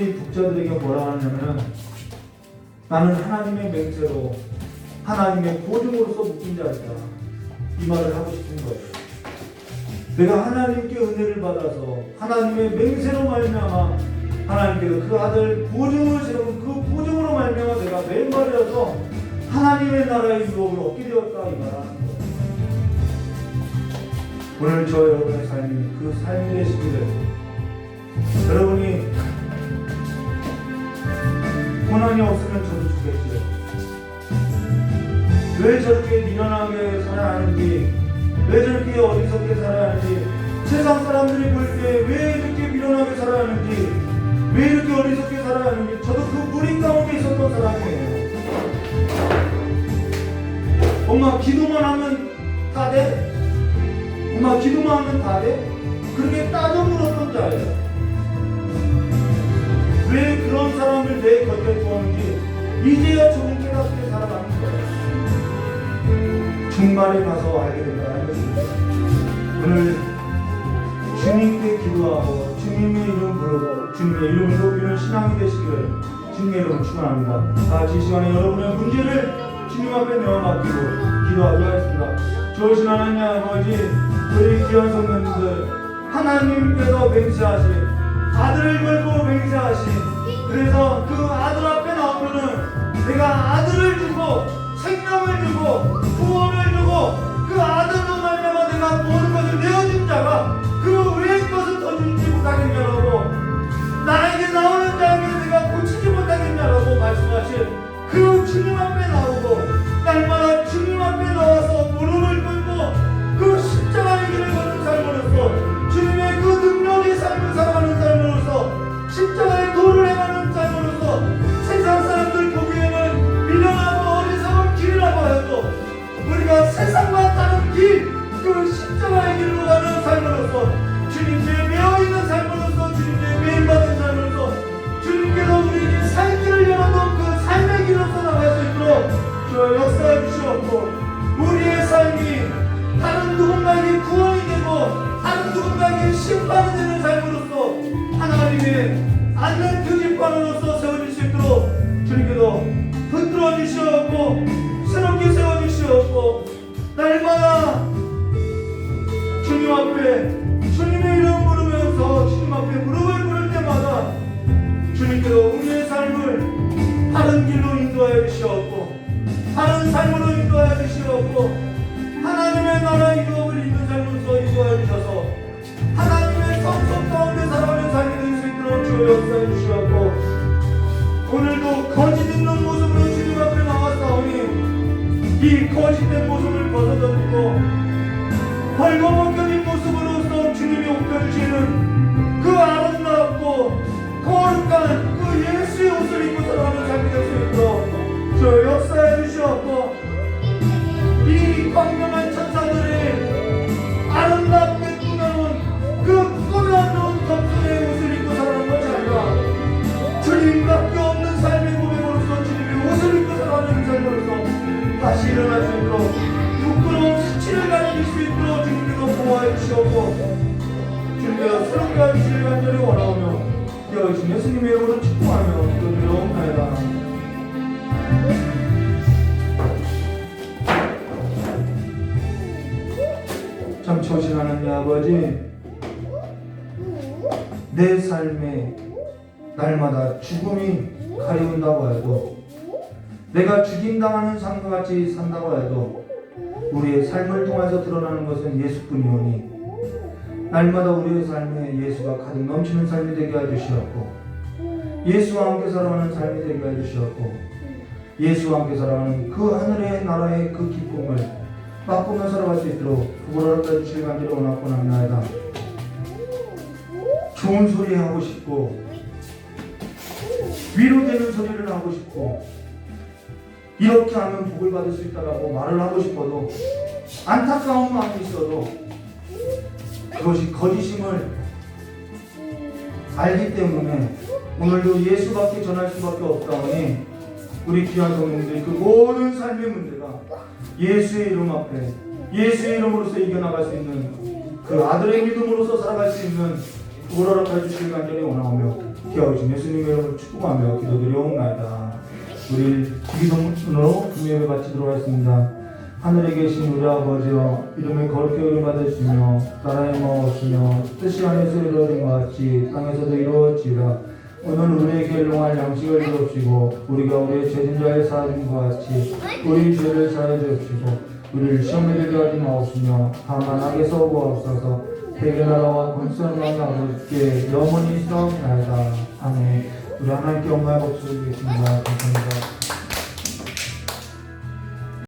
사람들이 독자들에게 뭐라 하냐면 나는 하나님의 맹세로 하나님의 보증으로서 묶인 자이다. 이 말을 하고 싶은 거예요. 내가 하나님께 은혜를 받아서 하나님의 맹세로 말미암아 하나님께서 그 아들 보증을 세운 그 보증으로 말미암아 내가 왼발이어서 하나님의 나라의 유업을 얻게 되었다. 이 말을 하는 거예요. 오늘 저 여러분의 삶이 그 삶이 되시기를, 여러분이 고난이 없으면 저도 죽겠지요. 왜 저렇게 미련하게 살아야 하는지, 왜 저렇게 어리석게 살아야 하는지, 세상 사람들이 볼 때 왜 이렇게 미련하게 살아야 하는지, 왜 이렇게 어리석게 살아야 하는지, 저도 그 무리 가운데 있었던 사람이에요. 엄마 기도만 하면 다 돼? 엄마 기도만 하면 다 돼? 그렇게 따져 물었던 자예요. 왜 그런 사람을 내 곁에 두었는지 이제야 조금 깨닫게 살아가는 거예요. 중간에 가서 알게 된다는 것입니다. 오늘 주님께 기도하고 주님의 이름 부르고 주님의 이름을 높이는 신앙이 되시기를 주님의 이름으로 축원합니다. 다 같이 이 시간에 여러분의 문제를 주님 앞에 내어맡기고 기도하도록 하겠습니다. 좋으신 하나님 아버지, 우리 귀한 성도님들, 하나님께서 맹세하신 아들을 걸고 맹세하신, 그래서 그 아들 앞에 나오면은 내가 아들을 주고 생명을 주고 구원을 주고 그 아들로 말미암아 내가 모든 것을 내어준 자가 그 외의 것을 더 주지 못하겠냐라고, 나에게 나오는 자에게 내가 고치지 못하겠냐라고 말씀하신 그 주님 앞에 나오고 날마다 주님 앞에 나와서 무릎을 꿇고 그 십자가의 길을 걷는 삶으로서 주님의 그 능력의 삶을 살아가는 삶으로서 십자가의 도를 행하는 삶으로서 세상 사람들 보기에는 미련하고 어리석은 길이라고 해도 우리가 세상과 다른 길, 그 십자가의 길로 가는 삶으로서 주님께 매어있는 삶으로서 주님께 매임받은 삶으로서 주님께서 우리에게 살길을 열어놓은 그 삶의 길로서 나갈 수 있도록 저 역사해 주시옵고, 우리의 삶이 다른 누군가에게 구원이 되고 다른 누군가에게 심판이 되는 삶으로서 하나님의 앉는 표지판으로서 세워질 수 있도록 주님께서 붙들어 주시옵고 새롭게 세워주시옵고, 날마다 주님 앞에 주님의 이름 부르면서 주님 앞에 무릎을 꿇을 때마다 주님께서 우리의 삶을 다른 길로 인도하여 주시옵고 다른 삶으로 인도하여 주시옵고 하나님의 나라의 유업을 있는 삶으로서 인도하여 주셔서 하나님의 성소 가운데 살아가는 삶이 될 수 있도록 주여 역사해 주시옵고, 오늘도 거짓 있는 모습으로 주님 앞에 나왔사오니 이 거짓된 모습을 벗어던지고 벌거벗겨진 모습으로서 주님이 옷겨주시는 그 아름답고 거룩한 그 예수의 옷을 입고 살아가는 삶이 될 수 있도록 저 역사해 주시옵고, 이 광명한 천사들이 아름답게 꾸며놓은 그 꾸며놓은 덕분의 옷을 입고 살아가는 것이 아니라 주님밖에 없는 삶의 고백으로서 주님의 옷을 입고 살아가는 삶으로서 다시 일어날 수 있도록 부끄러운 수치를 가질 수 있도록 주님께서 보호해 주시옵고 주님께서 새롭게 하시기를 간절히 원하오며 깨어주신 예수님의 이름으로 축복하며 기도드리옵나이다. 참 좋으신 하나님 아버지, 내 삶에 날마다 죽음이 가려운다고 해도, 내가 죽임당하는 삶과 같이 산다고 해도 우리의 삶을 통해서 드러나는 것은 예수뿐이오니 날마다 우리의 삶에 예수가 가득 넘치는 삶이 되게 해주시옵고, 예수와 함께 살아가는 삶이 되게 해주시옵고, 예수와 함께 살아가는 그 하늘의 나라의 그 기쁨을 맛보며 살아갈 수 있도록 구원을 해주실 간절히 원하고 합니다. 좋은 소리 하고 싶고 위로되는 소리를 하고 싶고 이렇게 하면 복을 받을 수 있다라고 말을 하고 싶어도 안타까운 마음이 있어도 그것이 거짓임을 알기 때문에 오늘도 예수밖에 전할 수밖에 없다오니 우리 귀한 성도님들 그 모든 삶의 문제가 예수의 이름 앞에 예수의 이름으로서 이겨나갈 수 있는 그 아들의 믿음으로서 살아갈 수 있는 구원을 해주실 간절히 원하오며 지켜오신 예수님의 이름을 축복하며 기도드리옵나이다. 우리 기도문으로 금요일에 바치도록 하겠습니다. 하늘에 계신 우리 아버지여, 이름을 거룩히 여김받으시며 나라의 먹으시며 뜻이 하늘에서 이루어진 것 같이 땅에서도 이루어지라. 오늘 우리에게 일용할 양식을 주옵시고 우리가 우리의 죄진자에 사하는 것 같이 우리 죄를 사하여 주옵시고 우리를 시험에 들게 하지 마옵시며 다만 악에서 구하옵소서. 대개 나라와 권세는 아버지께 영원히 있사옵나이다. 아멘. 우리 하나님께 영광의 박수를 드리겠습니다. 감사합니다.